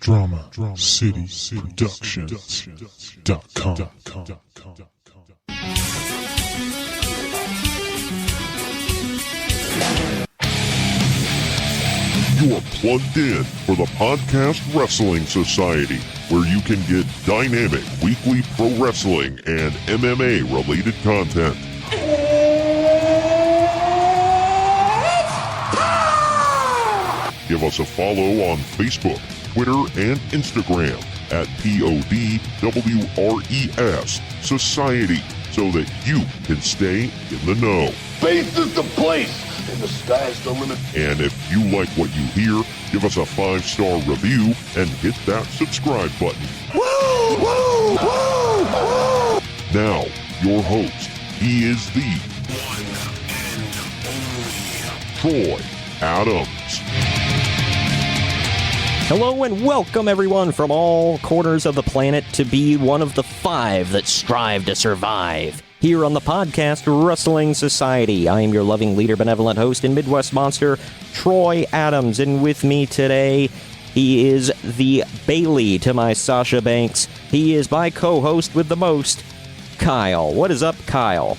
DramaCityProductions.com. You are plugged in for the Podcast Wrestling Society, where you can get dynamic weekly pro wrestling and MMA related content. Give us a follow on Facebook, Twitter, and Instagram at PODWRES Society so that you can stay in the know. Space is the place, and the sky's the limit. And if you like what you hear, give us a 5-star review and hit that subscribe button. Woo! Woo! Woo! Woo! Now, your host, he is the one and only Troy Adams. Hello and welcome everyone from all corners of the planet to be one of the 5 that strive to survive. Here on the Podcast Wrestling Society, I am your loving leader, benevolent host, and Midwest monster, Troy Adams. And with me today, he is the Bailey to my Sasha Banks. He is my co-host with the most, Kyle. What is up, Kyle?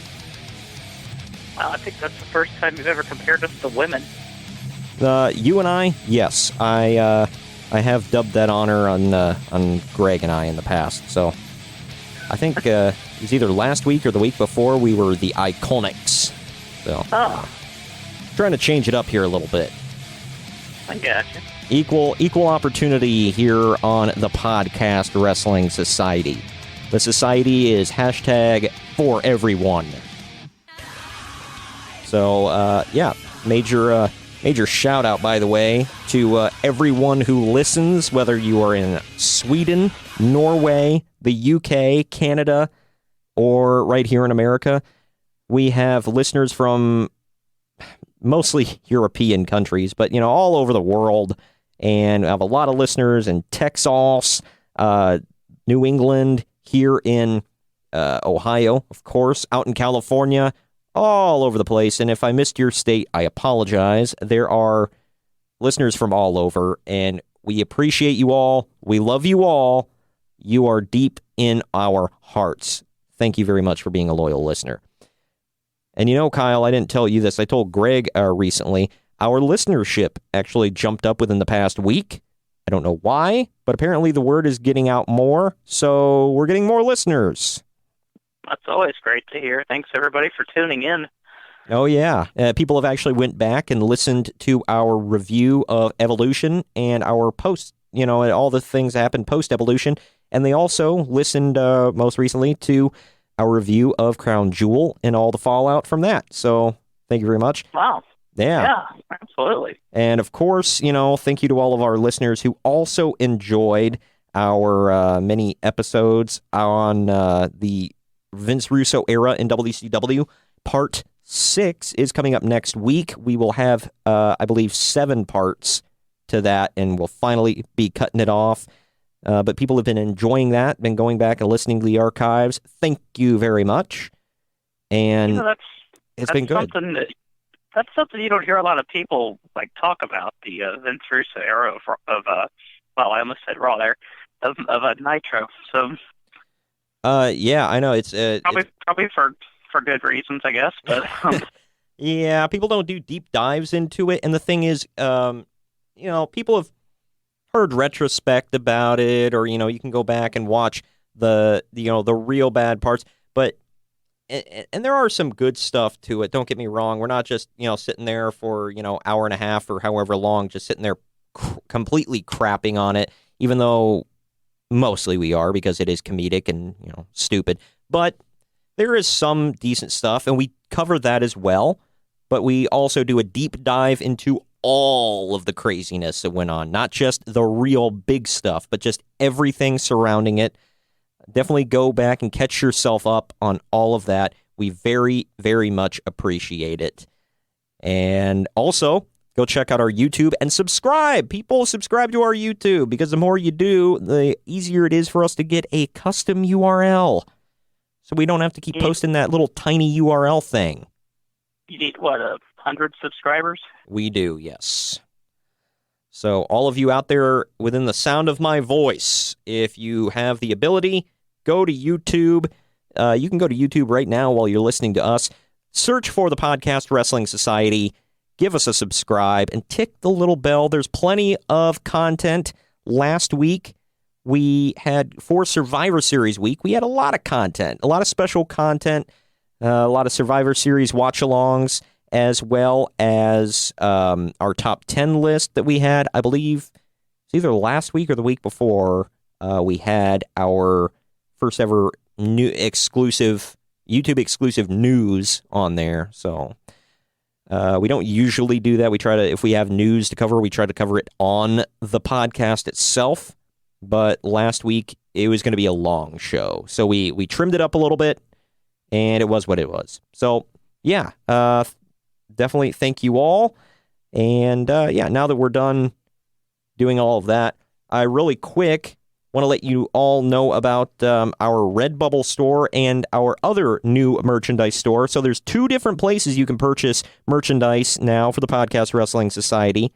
I think that's the first time you've ever compared us to women. You and I? Yes. I have dubbed that honor on Greg and I in the past, so I think it was either last week or the week before we were the Iconics. So, trying to change it up here a little bit. I gotcha. Equal opportunity here on the Podcast Wrestling Society. The society is hashtag for everyone. So, yeah, major shout out, by the way, to everyone who listens, whether you are in Sweden, Norway, the UK, Canada, or right here in America. We have listeners from mostly European countries, but, all over the world. And I have a lot of listeners in Texas, New England, here in Ohio, of course, out in California, all over the place. And if I missed your state, I apologize. There are listeners from all over, and we appreciate you all. We love you all. You are deep in our hearts. Thank you very much for being a loyal listener. And Kyle, I didn't tell you this. I told Greg recently, our listenership actually jumped up within the past week. I don't know why, but apparently the word is getting out more, so we're getting more listeners. That's always great to hear. Thanks, everybody, for tuning in. Oh, yeah. People have actually went back and listened to our review of Evolution and our post, all the things that happened post-Evolution. And they also listened most recently to our review of Crown Jewel and all the fallout from that. So thank you very much. Wow. Yeah, absolutely. And of course, thank you to all of our listeners who also enjoyed our many episodes on the Vince Russo era in WCW. Part 6 is coming up next week. We will have, I believe, 7 parts to that, and we'll finally be cutting it off. But people have been enjoying that, been going back and listening to the archives. Thank you very much. And it's been good. That's something you don't hear a lot of people talk about, the Vince Russo era of well, I almost said Raw there, of Nitro. So. Yeah, I know it's probably for good reasons, I guess. But yeah, people don't do deep dives into it, and the thing is, people have heard retrospect about it, or you can go back and watch the real bad parts, but and there are some good stuff to it. Don't get me wrong. We're not just sitting there for hour and a half or however long, just sitting there completely crapping on it, even though. Mostly we are, because it is comedic and, stupid. But there is some decent stuff, and we cover that as well. But we also do a deep dive into all of the craziness that went on. Not just the real big stuff, but just everything surrounding it. Definitely go back and catch yourself up on all of that. We very, very much appreciate it. And also, go check out our YouTube and subscribe. People, subscribe to our YouTube, because the more you do, the easier it is for us to get a custom URL. So we don't have to keep posting that little tiny URL thing. You need, 100 subscribers? We do, yes. So all of you out there within the sound of my voice, if you have the ability, go to YouTube. You can go to YouTube right now while you're listening to us. Search for the Podcast Wrestling Society. Give us a subscribe and tick the little bell. There's plenty of content. Last week, we had for Survivor Series week, we had a lot of content, a lot of special content, a lot of Survivor Series watch-alongs, as well as our top 10 list that we had. I believe it's either last week or the week before we had our first ever new exclusive, YouTube exclusive news on there. So we don't usually do that. We try to, if we have news to cover, we try to cover it on the podcast itself. But last week, it was going to be a long show. So we trimmed it up a little bit, and it was what it was. So, yeah, definitely thank you all. And, yeah, now that we're done doing all of that, I really quick want to let you all know about our Redbubble store and our other new merchandise store. So there's two different places you can purchase merchandise now for the Podcast Wrestling Society.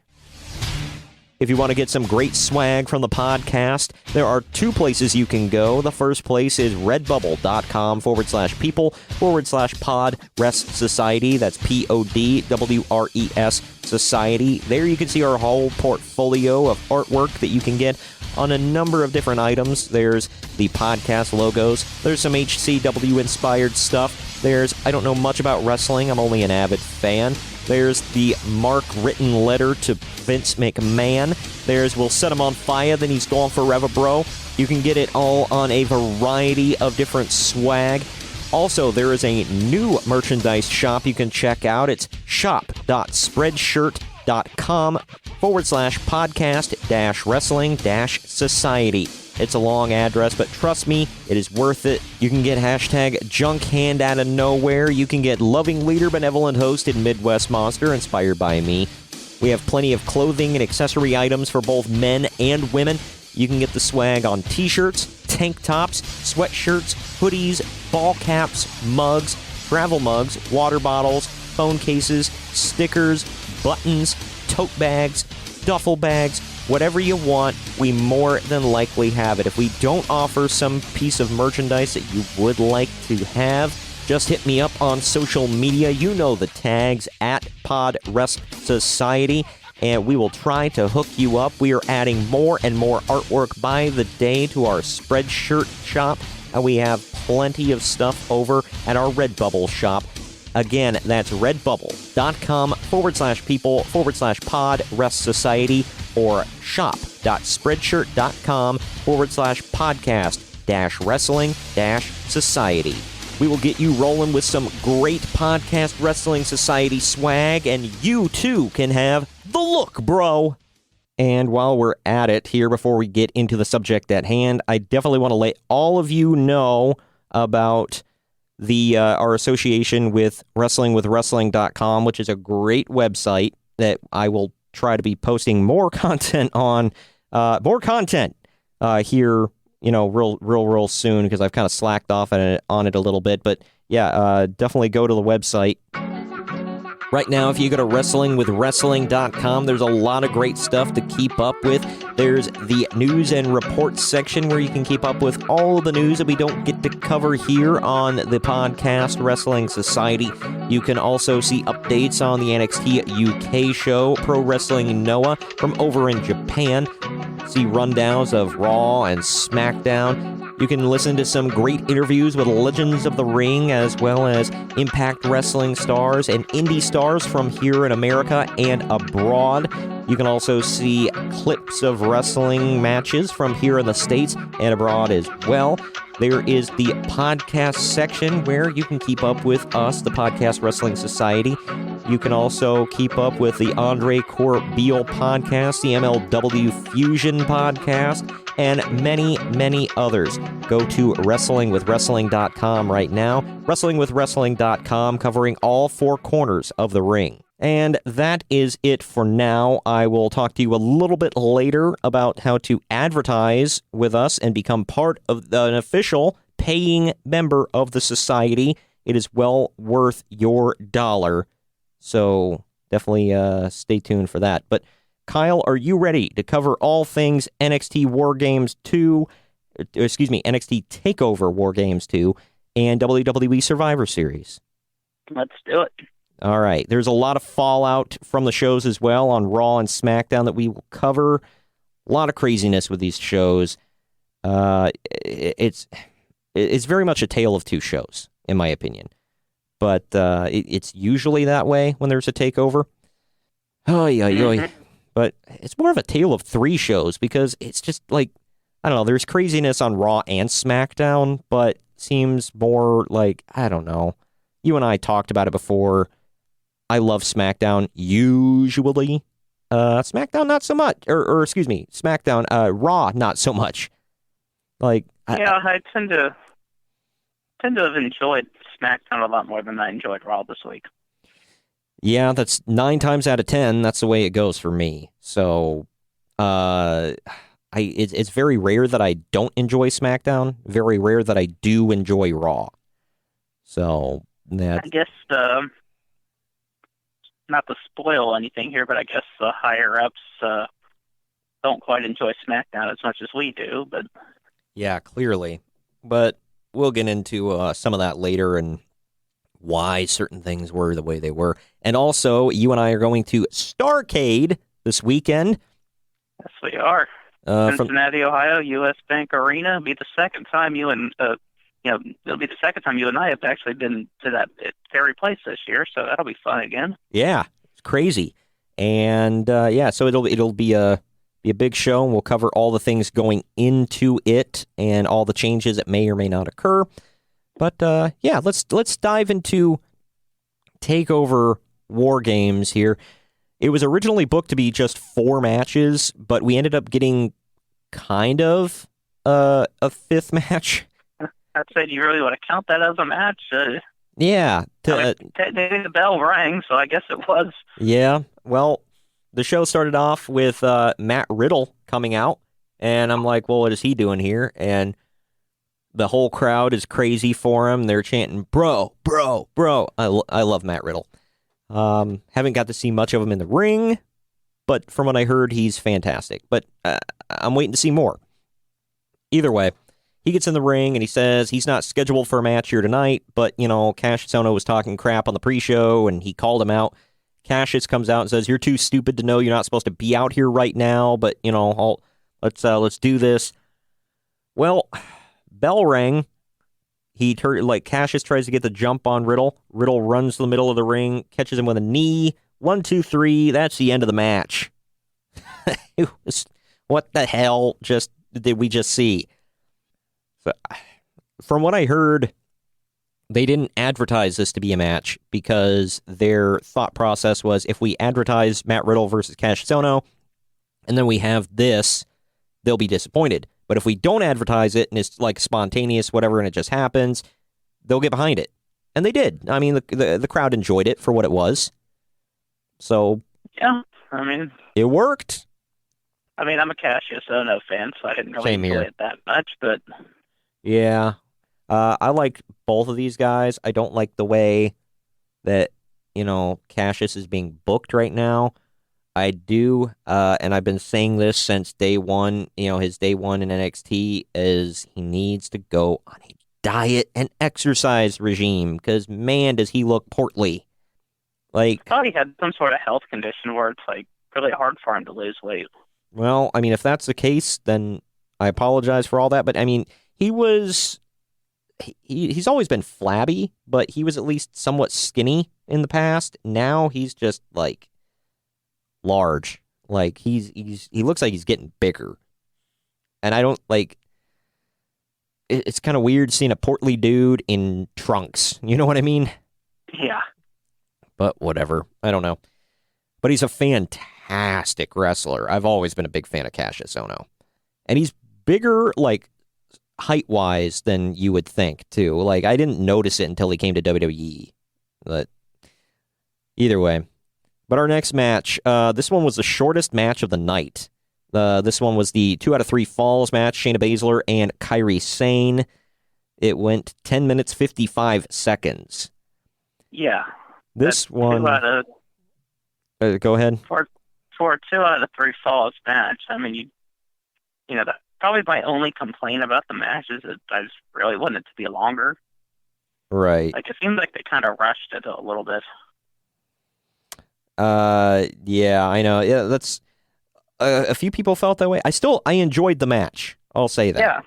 If you want to get some great swag from the podcast, there are two places you can go. The first place is redbubble.com/people/pod-res-society. That's PODWRES Society. There you can see our whole portfolio of artwork that you can get on a number of different items. There's the podcast logos. There's some HCW-inspired stuff. There's, I don't know much about wrestling. I'm only an avid fan. There's the Mark written letter to Vince McMahon. There's We'll Set Him on Fire, Then He's Gone Forever, Bro. You can get it all on a variety of different swag. Also, there is a new merchandise shop you can check out. It's shop.spreadshirt.com/podcast-wrestling-society. It's a long address, but trust me, it is worth it. You can get hashtag junk hand out of nowhere. You can get loving leader, benevolent host, and Midwest monster inspired by me. We have plenty of clothing and accessory items for both men and women. You can get the swag on t-shirts, tank tops, sweatshirts, hoodies, ball caps, mugs, travel mugs, water bottles, phone cases, stickers, buttons, tote bags, duffel bags, whatever you want, we more than likely have it. If we don't offer some piece of merchandise that you would like to have, just hit me up on social media. You know the tags at PodRestSociety, and we will try to hook you up. We are adding more and more artwork by the day to our SpreadShirt shop, and we have plenty of stuff over at our Redbubble shop. Again, that's redbubble.com/people/pod-rest-society or shop.spreadshirt.com/podcast-wrestling-society. We will get you rolling with some great Podcast Wrestling Society swag, and you too can have the look, bro. And while we're at it here, before we get into the subject at hand, I definitely want to let all of you know about the our association with WrestlingWithWrestling.com, which is a great website that I will try to be posting more content on, here, you know, real soon, because I've kind of slacked off on it a little bit. But yeah, definitely go to the website. Right now, if you go to WrestlingWithWrestling.com, there's a lot of great stuff to keep up with. There's the news and reports section where you can keep up with all of the news that we don't get to cover here on the Podcast Wrestling Society. You can also see updates on the NXT UK show, Pro Wrestling Noah from over in Japan. See rundowns of Raw and SmackDown. You can listen to some great interviews with legends of the ring, as well as Impact Wrestling stars and indie stars from here in America and abroad. You can also see clips of wrestling matches from here in the States and abroad as well. There is the podcast section where you can keep up with us, the Podcast Wrestling Society. You can also keep up with the Andre Corbeil podcast, the MLW Fusion podcast, and many, many others. Go to WrestlingWithWrestling.com right now. WrestlingWithWrestling.com, covering all four corners of the ring. And that is it for now. I will talk to you a little bit later about how to advertise with us and become part of an official paying member of the society. It is well worth your dollar. So definitely stay tuned for that. But Kyle, are you ready to cover all things NXT WarGames 2, NXT TakeOver WarGames 2, and WWE Survivor Series? Let's do it. All right. There's a lot of fallout from the shows as well on Raw and SmackDown that we will cover. A lot of craziness with these shows. It's very much a tale of two shows, in my opinion. But it's usually that way when there's a takeover. But it's more of a tale of three shows because it's just like, I don't know, there's craziness on Raw and SmackDown, but seems more like, I don't know. You and I talked about it before. I love SmackDown usually. SmackDown not so much. Or excuse me, SmackDown, Raw not so much. Like I tend to have enjoyed SmackDown a lot more than I enjoyed Raw this week. Yeah, that's 9 times out of 10. That's the way it goes for me. So, it's very rare that I don't enjoy SmackDown. Very rare that I do enjoy Raw. So that I guess not to spoil anything here, but I guess the higher ups don't quite enjoy SmackDown as much as we do. But yeah, clearly. But we'll get into some of that later and why certain things were the way they were. And also, you and I are going to Starrcade this weekend. Yes, we are. Cincinnati, Ohio, U.S. Bank Arena. It'll be the second time you and I have actually been to that very place this year, so that'll be fun again. Yeah, it's crazy. And so it'll be a big show, and we'll cover all the things going into it and all the changes that may or may not occur. But let's dive into TakeOver WarGames here. It was originally booked to be just 4 matches, but we ended up getting kind of a 5th match. I'd say, do you really want to count that as a match? Yeah. Technically the bell rang, so I guess it was. Yeah. Well, the show started off with Matt Riddle coming out, and I'm like, well, what is he doing here? And the whole crowd is crazy for him. They're chanting, bro, bro, bro. I love Matt Riddle. Haven't got to see much of him in the ring, but from what I heard, he's fantastic. But I'm waiting to see more. Either way, he gets in the ring and he says he's not scheduled for a match here tonight, but, Cassius Ohno was talking crap on the pre-show and he called him out. Cassius comes out and says, you're too stupid to know you're not supposed to be out here right now, but, let's do this. Well, bell rang. Cassius tries to get the jump on Riddle. Riddle runs to the middle of the ring, catches him with a knee. 1, 2, 3. That's the end of the match. What the hell did we just see? So, from what I heard, they didn't advertise this to be a match because their thought process was if we advertise Matt Riddle versus Cassius Ohno and then we have this, they'll be disappointed. But if we don't advertise it and it's like spontaneous, whatever, and it just happens, they'll get behind it. And they did. I mean, the crowd enjoyed it for what it was. So, yeah, I mean, it worked. I mean, I'm a Cassius Ohno fan, so I didn't really enjoy it that much, but yeah. I like both of these guys. I don't like the way that, Cassius is being booked right now. I do, and I've been saying this since day one, his day one in NXT, is he needs to go on a diet and exercise regime, because, man, does he look portly. I thought he had some sort of health condition where it's, really hard for him to lose weight. Well, I mean, if that's the case, then I apologize for all that, but, I mean, he's always been flabby, but he was at least somewhat skinny in the past. Now he's just, large. He looks like he's getting bigger. And I don't it's kind of weird seeing a portly dude in trunks. You know what I mean? Yeah. But whatever. I don't know. But he's a fantastic wrestler. I've always been a big fan of Cassius Ohno. And he's bigger, height-wise than you would think, too. I didn't notice it until he came to WWE. But either way. But our next match, this one was the shortest match of the night. This one was the 2 out of 3 falls match, Shayna Baszler and Kairi Sane. It went 10 minutes, 55 seconds. Yeah. This one... go ahead. for a 2 out of 3 falls match, I mean, that probably my only complaint about the match is that I just really wanted it to be longer. Right. Like, it seems like they kind of rushed it a little bit. Yeah, I know. Yeah, that's a few people felt that way. I enjoyed the match. I'll say that. Yeah.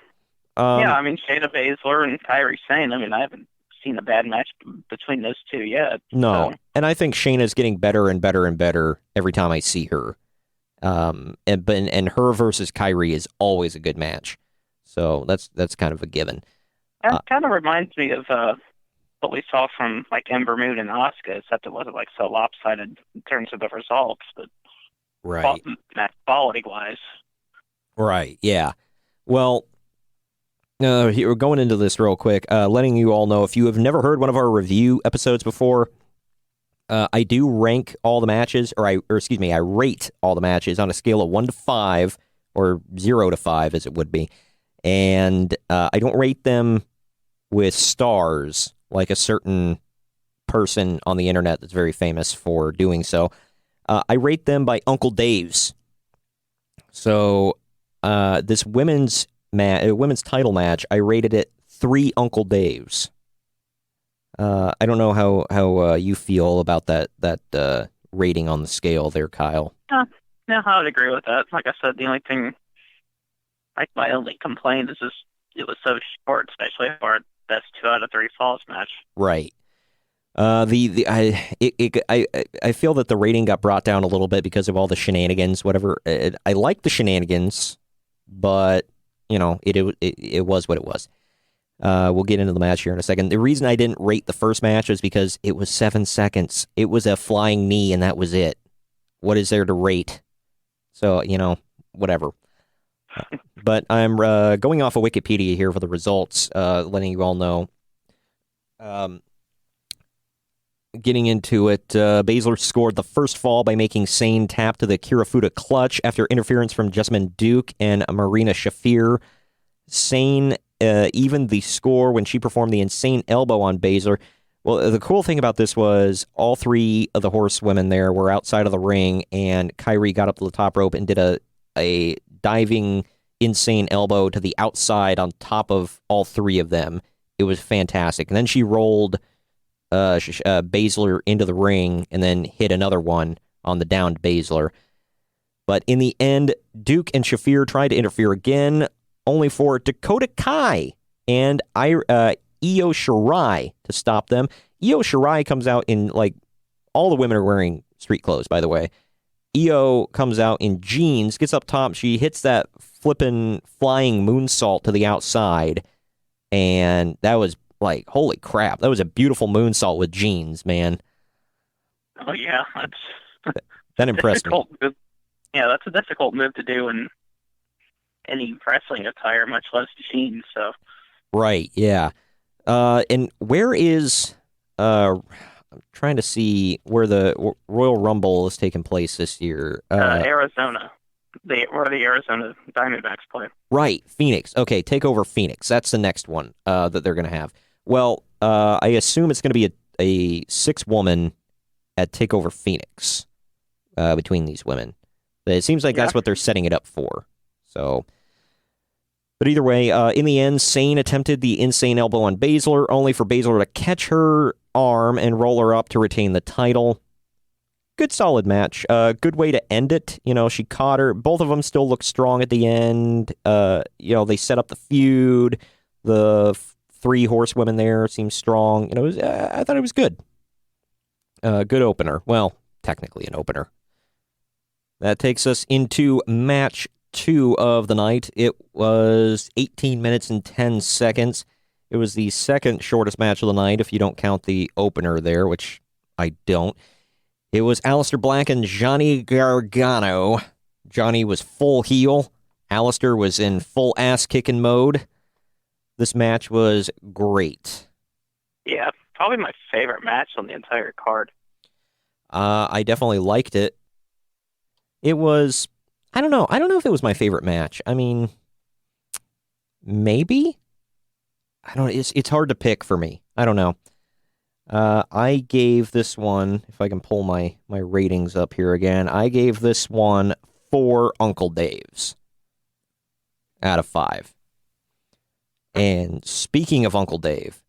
I mean, Shayna Baszler and Kairi Sane. I mean, I haven't seen a bad match between those two yet. No, so. And I think Shayna's getting better and better and better every time I see her. And her versus Kairi is always a good match. So that's kind of a given. That kind of reminds me of what we saw from like Ember Moon and Asuka, except it wasn't like so lopsided in terms of the results, but right, quality wise. Right. Yeah. Well, we're going into this real quick, letting you all know if you have never heard one of our review episodes before. I do rank all the matches, I rate all the matches on a scale of 1 to 5, or 0 to 5, as it would be. And I don't rate them with stars like a certain person on the internet that's very famous for doing so. I rate them by Uncle Dave's. So this women's title match, I rated it 3 Uncle Dave's. I don't know how you feel about that rating on the scale there, Kyle. No, I would agree with that. Like I said, the only thing, like my only complaint is just it was so short, especially for our best 2 out of 3 falls match. Right. I feel that the rating got brought down a little bit because of all the shenanigans. Whatever. I like the shenanigans, but it was what it was. We'll get into the match here in a second. The reason I didn't rate the first match was because it was 7 seconds. It was a flying knee, and that was it. What is there to rate? So, whatever. But I'm going off of Wikipedia here for the results, letting you all know. Getting into it, Baszler scored the first fall by making Sane tap to the Kirifuda clutch after interference from Jessamine Duke and Marina Shafir. Sane evened the score when she performed the insane elbow on Baszler. Well, the cool thing about this was all 3 of the horsewomen there were outside of the ring, and Kairi got up to the top rope and did a diving insane elbow to the outside on top of all 3 of them. It was fantastic. And then she rolled Baszler into the ring and then hit another one on the downed Baszler. But in the end, Duke and Shafir tried to interfere again, only for Dakota Kai and Io Shirai to stop them. Io Shirai comes out in, like, all the women are wearing street clothes, by the way. Io comes out in jeans, gets up top, she hits that flippin' flying moonsault to the outside, and that was, like, holy crap, that was a beautiful moonsault with jeans, man. Oh, yeah, that impressed me. Move. Yeah, that's a difficult move to do in any wrestling attire, much less jeans, so. Right, yeah. And where is, I'm trying to see where the Royal Rumble is taking place this year. Arizona. Where the Arizona Diamondbacks play. Right, Phoenix. Okay, TakeOver Phoenix. That's the next one that they're going to have. Well, I assume it's going to be a 6-woman at TakeOver Phoenix between these women. It seems like that's what they're setting it up for. So, but either way, in the end, Sane attempted the insane elbow on Baszler, only for Baszler to catch her arm and roll her up to retain the title. Good, solid match. Good way to end it. She caught her. Both of them still look strong at the end. They set up the feud. The 3 horsewomen there seem strong. I thought it was good. Good opener. Well, technically an opener. That takes us into match 2 of the night. It was 18 minutes and 10 seconds. It was the second shortest match of the night, if you don't count the opener there, which I don't. It was Aleister Black and Johnny Gargano. Johnny was full heel. Aleister was in full ass-kicking mode. This match was great. Yeah, probably my favorite match on the entire card. I definitely liked it. It was, I don't know if it was my favorite match. I mean, maybe? I don't know. It's hard to pick for me. I don't know. I gave this one, if I can pull my ratings up here again, I gave this one 4 Uncle Daves out of 5. And speaking of Uncle Dave,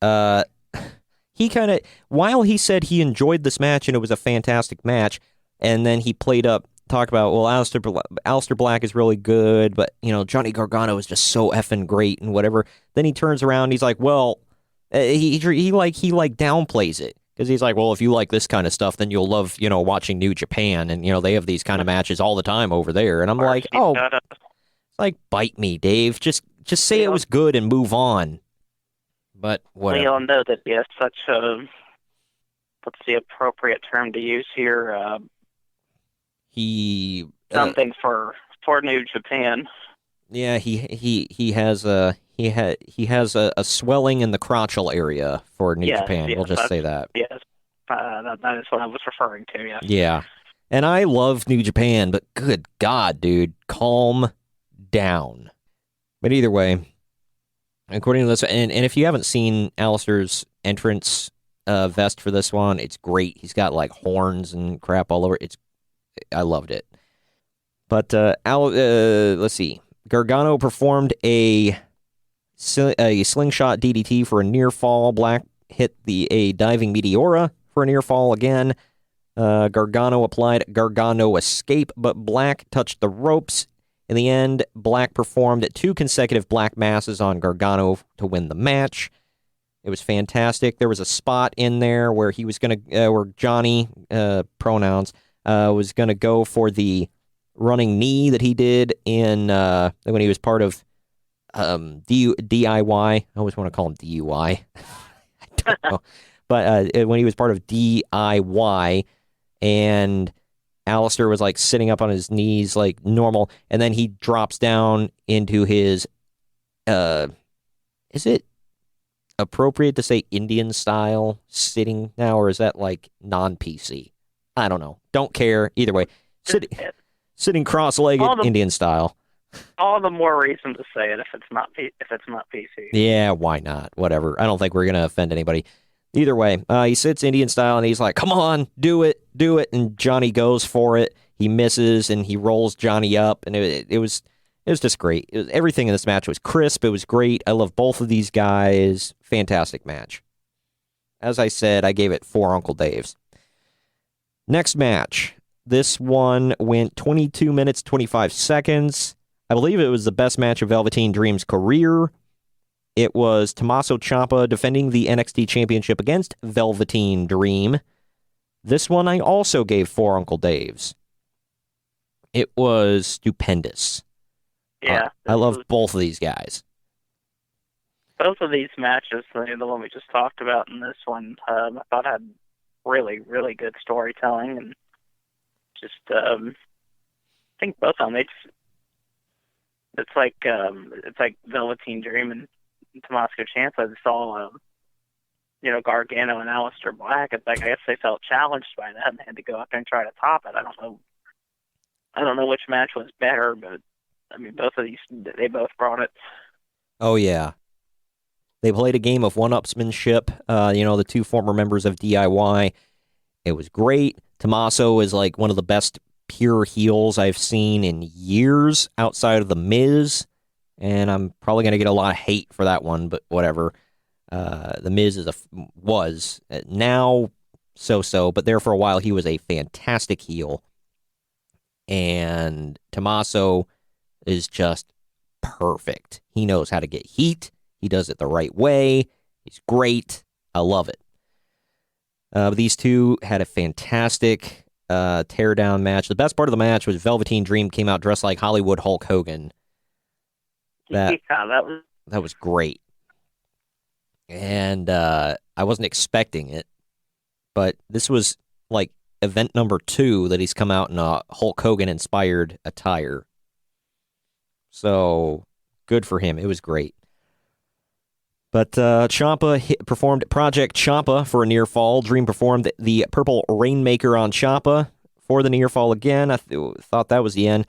he kind of, while he said he enjoyed this match and it was a fantastic match, and then he talked about, well, Aleister Black is really good, but, Johnny Gargano is just so effing great and whatever. Then he turns around and he's like, well, he downplays it. Because he's like, well, if you like this kind of stuff, then you'll love, watching New Japan. And, they have these kind of matches all the time over there. And I'm like, oh, bite me, Dave. Just say it was good and move on. But whatever. We all know that he has such a, what's the appropriate term to use here? Something for New Japan. Yeah, he has a swelling in the crotchal area for New Japan. We'll just say that. Yes, that is what I was referring to. Yes. Yeah, and I love New Japan, but good God, dude, calm down. But either way, according to this, and if you haven't seen Aleister's entrance vest for this one, it's great. He's got like horns and crap all over. I loved it. But let's see. Gargano performed a slingshot DDT for a near fall. Black hit a diving Meteora for a near fall again. Gargano applied Gargano escape, but Black touched the ropes. In the end, Black performed 2 consecutive Black masses on Gargano to win the match. It was fantastic. There was a spot in there where he was going to, where Johnny, pronouns, was going to go for the running knee that he did in when he was part of DIY. I always want to call him DUI. I don't know. But when he was part of DIY, and Aleister was like sitting up on his knees like normal, and then he drops down into his is it appropriate to say Indian style sitting now, or is that like non-PC? I don't know. Don't care. Either way. Sitting cross-legged Indian style. All the more reason to say it if it's not PC. Yeah, why not? Whatever. I don't think we're gonna offend anybody. Either way, he sits Indian style and he's like, "Come on, do it," and Johnny goes for it. He misses and he rolls Johnny up, and it was just great. Everything in this match was crisp. It was great. I love both of these guys. Fantastic match. As I said, I gave it 4 Uncle Daves. Next match. This one went 22 minutes, 25 seconds. I believe it was the best match of Velveteen Dream's career. It was Tommaso Ciampa defending the NXT Championship against Velveteen Dream. This one I also gave 4 Uncle Daves. It was stupendous. Yeah. I love both of these guys. Both of these matches, the one we just talked about and this one, I thought had really, really good storytelling, and just I think both of them. It's like Velveteen Dream and Tommaso Ciampa. It's all Gargano and Aleister Black. It's like I guess they felt challenged by that and had to go out there and try to top it. I don't know which match was better, but I mean both of these, they both brought it. Oh yeah. They played a game of one-upsmanship, the 2 former members of DIY. It was great. Tommaso is like one of the best pure heels I've seen in years outside of The Miz, and I'm probably going to get a lot of hate for that one, but whatever. The Miz was now so-so, but there for a while he was a fantastic heel, and Tommaso is just perfect. He knows how to get heat. He does it the right way. He's great. I love it. These two had a fantastic teardown match. The best part of the match was Velveteen Dream came out dressed like Hollywood Hulk Hogan. That was great. And I wasn't expecting it, but this was like event number 2 that he's come out in a Hulk Hogan inspired attire. So good for him. It was great. But Ciampa performed Project Ciampa for a near fall. Dream performed the Purple Rainmaker on Ciampa for the near fall again. I thought that was the end.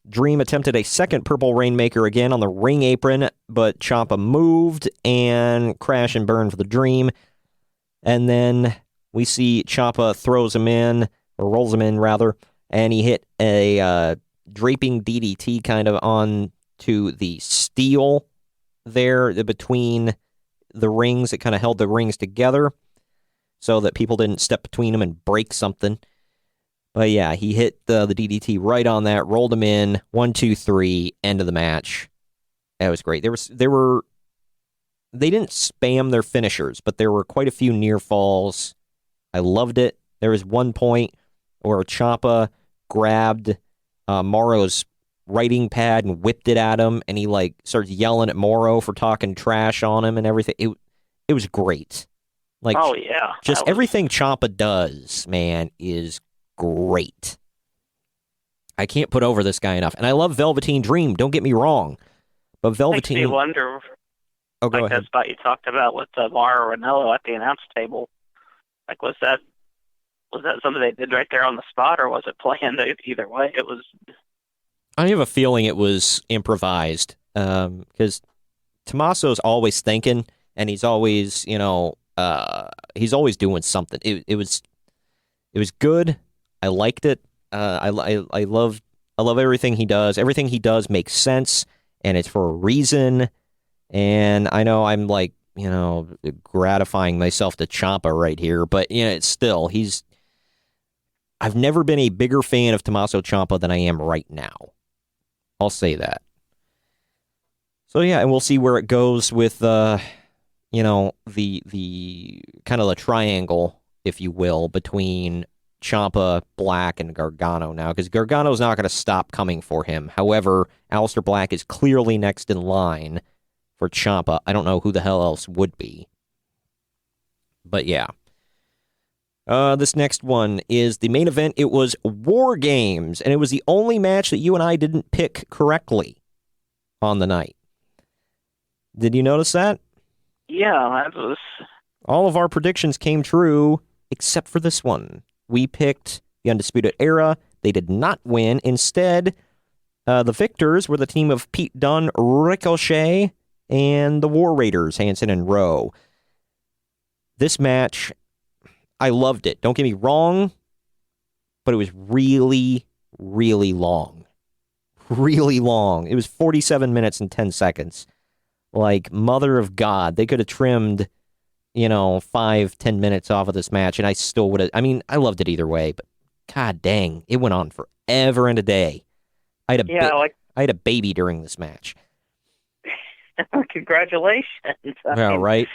Dream attempted a second Purple Rainmaker again on the ring apron, but Ciampa moved and crash and burn for the Dream. And then we see Ciampa throws him in, or rolls him in, rather, and he hit a draping DDT kind of on to the steel there between the rings. It kind of held the rings together so that people didn't step between them and break something. But yeah, he hit the DDT right on that, rolled him in, 1, 2, 3, end of the match. That was great. They didn't spam their finishers, but there were quite a few near falls. I loved it. There was one point where Ciampa grabbed Morrow's writing pad and whipped it at him, and he starts yelling at Morrow for talking trash on him and everything. It was great. Oh yeah, just everything Ciampa does, man, is great. I can't put over this guy enough, and I love Velveteen Dream. Don't get me wrong, but Velveteen. Makes me wonder. Oh, go ahead. That spot you talked about with Mauro Ranallo at the announce table. Was that something they did right there on the spot, or was it planned? Either way, it was. I have a feeling it was improvised, because Tommaso's always thinking, and he's always, he's always doing something. It was good. I liked it. I love everything he does. Everything he does makes sense, and it's for a reason. And I know I'm gratifying myself to Ciampa right here, but it's still I've never been a bigger fan of Tommaso Ciampa than I am right now. I'll say that. So yeah, and we'll see where it goes with the kind of the triangle, if you will, between Ciampa, Black, and Gargano now, because Gargano's not going to stop coming for him. However, Aleister Black is clearly next in line for Ciampa. I don't know who the hell else would be. But yeah. This next one is the main event. It was War Games, and it was the only match that you and I didn't pick correctly on the night. Did you notice that? Yeah, that was... All of our predictions came true, except for this one. We picked the Undisputed Era. They did not win. Instead, the victors were the team of Pete Dunne, Ricochet, and the War Raiders, Hanson and Rowe. This match, I loved it. Don't get me wrong, but it was really, really long. Really long. It was 47 minutes and 10 seconds. Mother of God. They could have trimmed, 5-10 minutes off of this match, and I still would have. I mean, I loved it either way, but god dang, it went on forever and a day. I had a baby during this match. Congratulations. Right.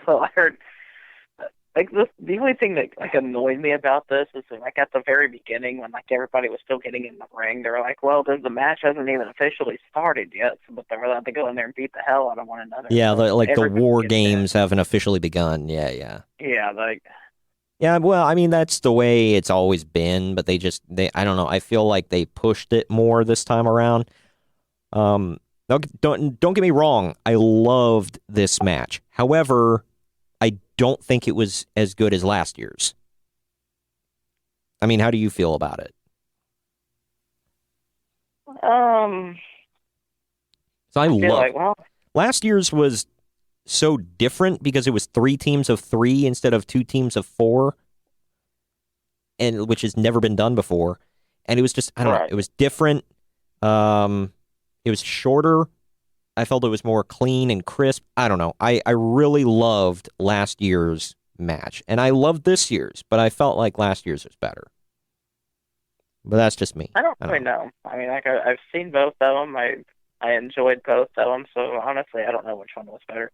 So I heard, the only thing that annoyed me about this is that, at the very beginning, when everybody was still getting in the ring, they were like, "Well, the match hasn't even officially started yet," but they're allowed to go in there and beat the hell out of one another. Yeah, the War Games haven't officially begun. Yeah. Yeah, Yeah, well, I mean, that's the way it's always been, but they I don't know, I feel like they pushed it more this time around. Don't get me wrong, I loved this match. However, I don't think it was as good as last year's. I mean, how do you feel about it? So I love last year's was so different because it was 3 teams of 3 instead of 2 teams of 4, and which has never been done before. And it was just, I don't know, it was different. It was shorter. I felt it was more clean and crisp. I don't know. I really loved last year's match, and I loved this year's, but I felt like last year's was better. But that's just me. I don't really know. I mean, I've seen both of them. I enjoyed both of them, so honestly, I don't know which one was better.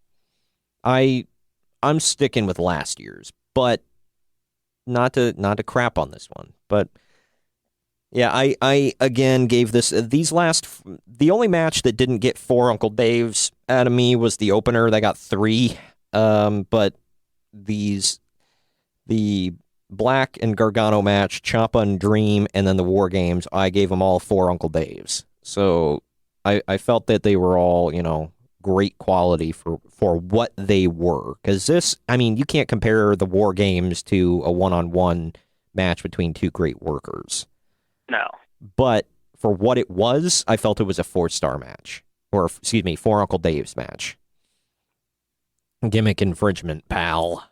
I'm sticking with last year's, but not to crap on this one. But yeah, I again gave the only match that didn't get 4 Uncle Daves out of me was the opener. That got 3. But the Black and Gargano match, Ciampa and Dream, and then the War Games, I gave them all 4 Uncle Daves. So I felt that they were all, great quality for what they were. Because this, I mean, you can't compare the War Games to a one-on-one match between 2 great workers. No. But for what it was, I felt it was a 4-star match. Or, 4 Uncle Dave's match. Gimmick infringement, pal.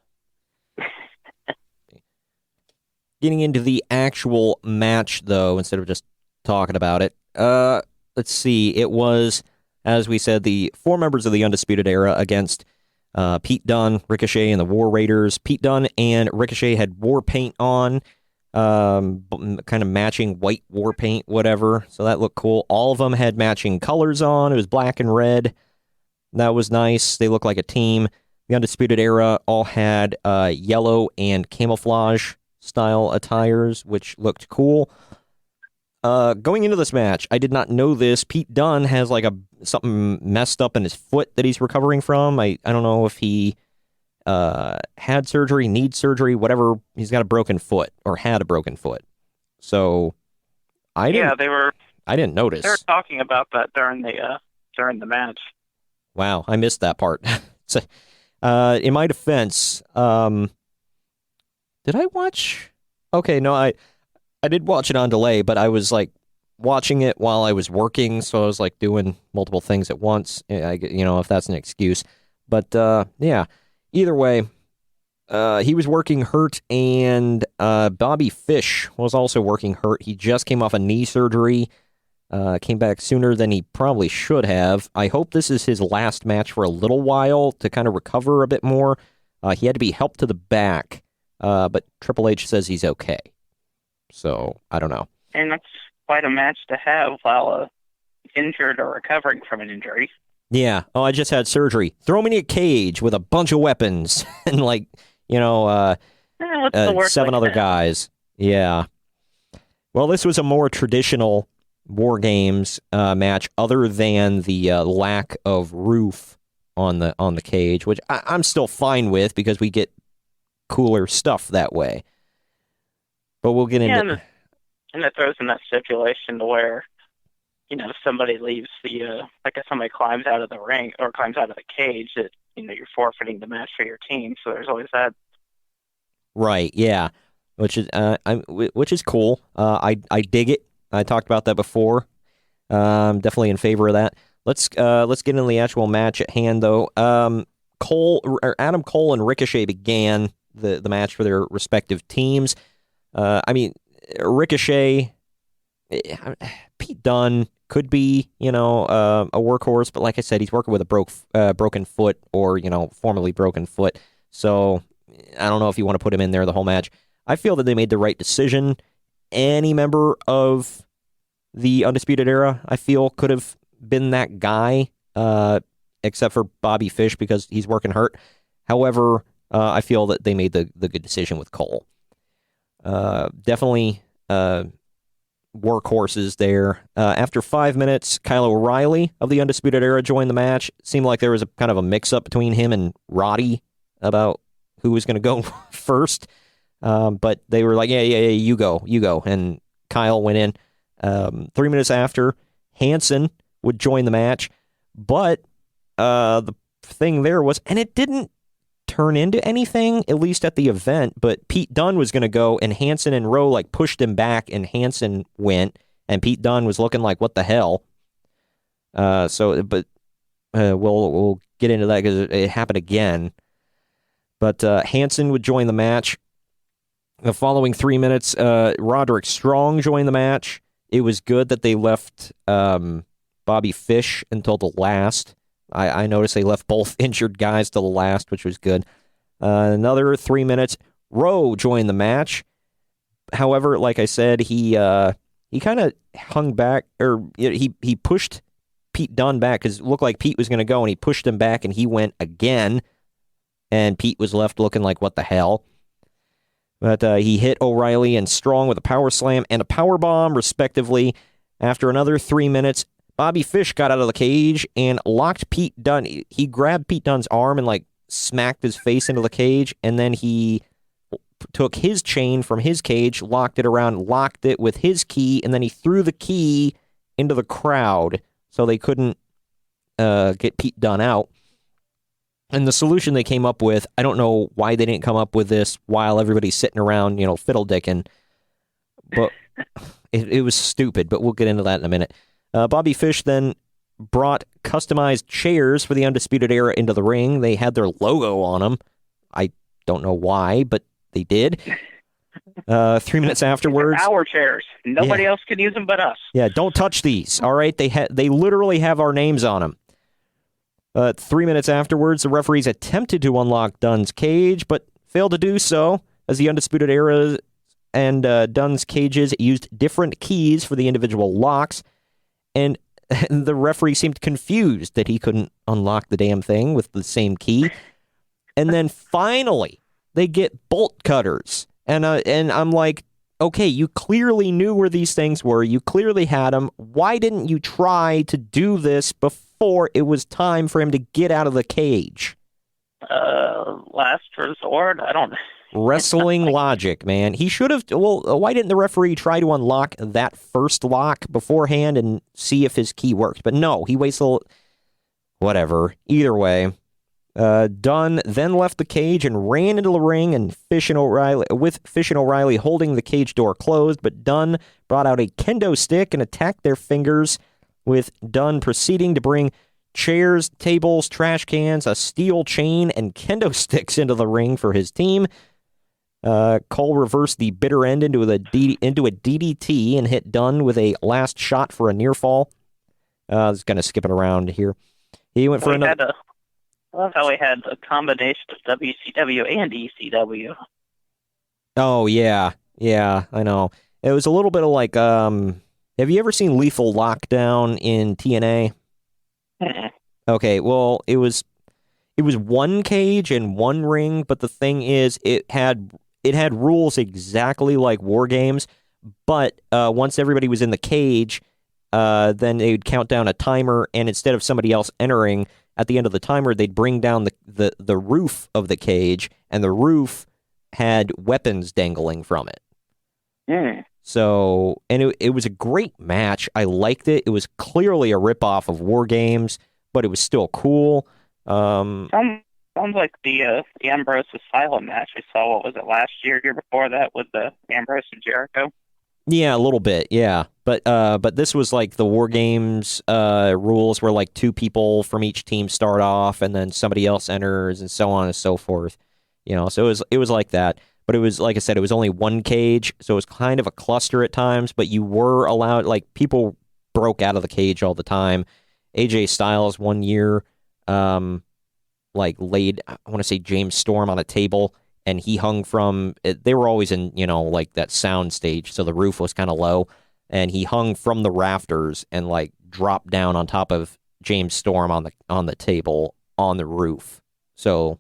Getting into the actual match, though, instead of just talking about it, let's see. It was, as we said, the 4 members of the Undisputed Era against Pete Dunne, Ricochet, and the War Raiders. Pete Dunne and Ricochet had war paint on, kind of matching white war paint, whatever. So that looked cool. All of them had matching colors on. It was black and red. That was nice. They looked like a team. The Undisputed Era all had yellow and camouflage style attires, which looked cool. Going into this match, I did not know this. Pete Dunne has like something messed up in his foot that he's recovering from. I don't know if he had surgery, needs surgery, whatever. He's got a broken foot or had a broken foot. So I didn't notice. They were talking about that during the match. Wow, I missed that part. So, in my defense, did I watch? Okay, no, I did watch it on delay, but I was like watching it while I was working, so I was like doing multiple things at once. If that's an excuse, but yeah. Either way, he was working hurt, and Bobby Fish was also working hurt. He just came off a knee surgery, came back sooner than he probably should have. I hope this is his last match for a little while to kind of recover a bit more. He had to be helped to the back, but Triple H says he's okay. So, I don't know. And that's quite a match to have while injured or recovering from an injury. Yeah. Oh, I just had surgery. Throw me in a cage with a bunch of weapons and, 7 other guys. Yeah. Well, this was a more traditional WarGames match other than the lack of roof on the cage, which I'm still fine with because we get cooler stuff that way. But we'll get into... And it throws in that stipulation to where, if somebody leaves if somebody climbs out of the ring or climbs out of the cage, that, you're forfeiting the match for your team. So there's always that. Right, yeah. Which is cool. I dig it. I talked about that before. I'm definitely in favor of that. Let's get into the actual match at hand, though. Adam Cole and Ricochet began the match for their respective teams. Ricochet, Pete Dunne could be, a workhorse, but like I said, he's working with a broken foot or, formerly broken foot. So I don't know if you want to put him in there the whole match. I feel that they made the right decision. Any member of the Undisputed Era, I feel, could have been that guy, except for Bobby Fish because he's working hurt. However, I feel that they made the good decision with Cole. Definitely workhorses there. After 5 minutes, Kyle O'Reilly of the Undisputed Era joined the match. It seemed like there was a kind of a mix-up between him and Roddy about who was going to go first. But they were like, yeah, you go. And Kyle went in. 3 minutes after, Hanson would join the match. But the thing there was, and it didn't turn into anything, at least at the event, but Pete Dunne was going to go, and Hanson and Rowe pushed him back, and Hanson went, and Pete Dunne was looking like, what the hell? We'll get into that because it happened again. But Hanson would join the match. The following 3 minutes, Roderick Strong joined the match. It was good that they left Bobby Fish until the last. I noticed they left both injured guys till the last, which was good. Another 3 minutes, Rowe joined the match. However, like I said, he kind of hung back, or he pushed Pete Dunne back because it looked like Pete was going to go, and he pushed him back, and he went again. And Pete was left looking like, what the hell? But he hit O'Reilly and Strong with a power slam and a power bomb, respectively. After another 3 minutes, Bobby Fish got out of the cage and locked Pete Dunne. He grabbed Pete Dunne's arm and smacked his face into the cage, and then he took his chain from his cage, locked it around, locked it with his key, and then he threw the key into the crowd so they couldn't get Pete Dunne out. And the solution they came up with, I don't know why they didn't come up with this while everybody's sitting around, fiddle-dicking, but it was stupid, but we'll get into that in a minute. Bobby Fish then brought customized chairs for the Undisputed Era into the ring. They had their logo on them. I don't know why, but they did. 3 minutes afterwards, our chairs. Nobody else can use them but us. Yeah, don't touch these. All right, they literally have our names on them. 3 minutes afterwards, the referees attempted to unlock Dunn's cage, but failed to do so, as the Undisputed Era and Dunn's cages used different keys for the individual locks, and the referee seemed confused that he couldn't unlock the damn thing with the same key. And then finally, they get bolt cutters. And I'm like, okay, you clearly knew where these things were. You clearly had them. Why didn't you try to do this before it was time for him to get out of the cage? Last resort? I don't know. Wrestling logic, man. He should have... Well, why didn't the referee try to unlock that first lock beforehand and see if his key worked? But no, he waits till... Whatever. Either way, Dunn then left the cage and ran into the ring and Fish and O'Reilly holding the cage door closed, but Dunn brought out a kendo stick and attacked their fingers, with Dunn proceeding to bring chairs, tables, trash cans, a steel chain, and kendo sticks into the ring for his team. Cole reversed the bitter end into a DDT and hit Dunn with a last shot for a near fall. I was kind of skipping around here. He went for another... I love how we had a combination of WCW and ECW. Oh, yeah. Yeah, I know. It was a little bit of like, have you ever seen Lethal Lockdown in TNA? Okay, well, it was one cage and one ring, but the thing is, it had rules exactly like WarGames, but once everybody was in the cage, then they would count down a timer, and instead of somebody else entering at the end of the timer, they'd bring down the roof of the cage, and the roof had weapons dangling from it. Mm. So, and it was a great match. I liked it. It was clearly a ripoff of WarGames, but it was still cool. Sounds like the Ambrose Asylum match we saw. What was it, last year before that, with the Ambrose and Jericho? Yeah, a little bit, yeah. But this was like the WarGames rules where like two people from each team start off and then somebody else enters and so on and so forth. You know, so it was like that. But it was, like I said, it was only one cage, so it was kind of a cluster at times, but you were allowed, like, people broke out of the cage all the time. AJ Styles one year, like, laid, I want to say, James Storm on a table, and he hung from, they were always in, you know, like, that sound stage, so the roof was kind of low, and he hung from the rafters and, like, dropped down on top of James Storm on the table on the roof. So...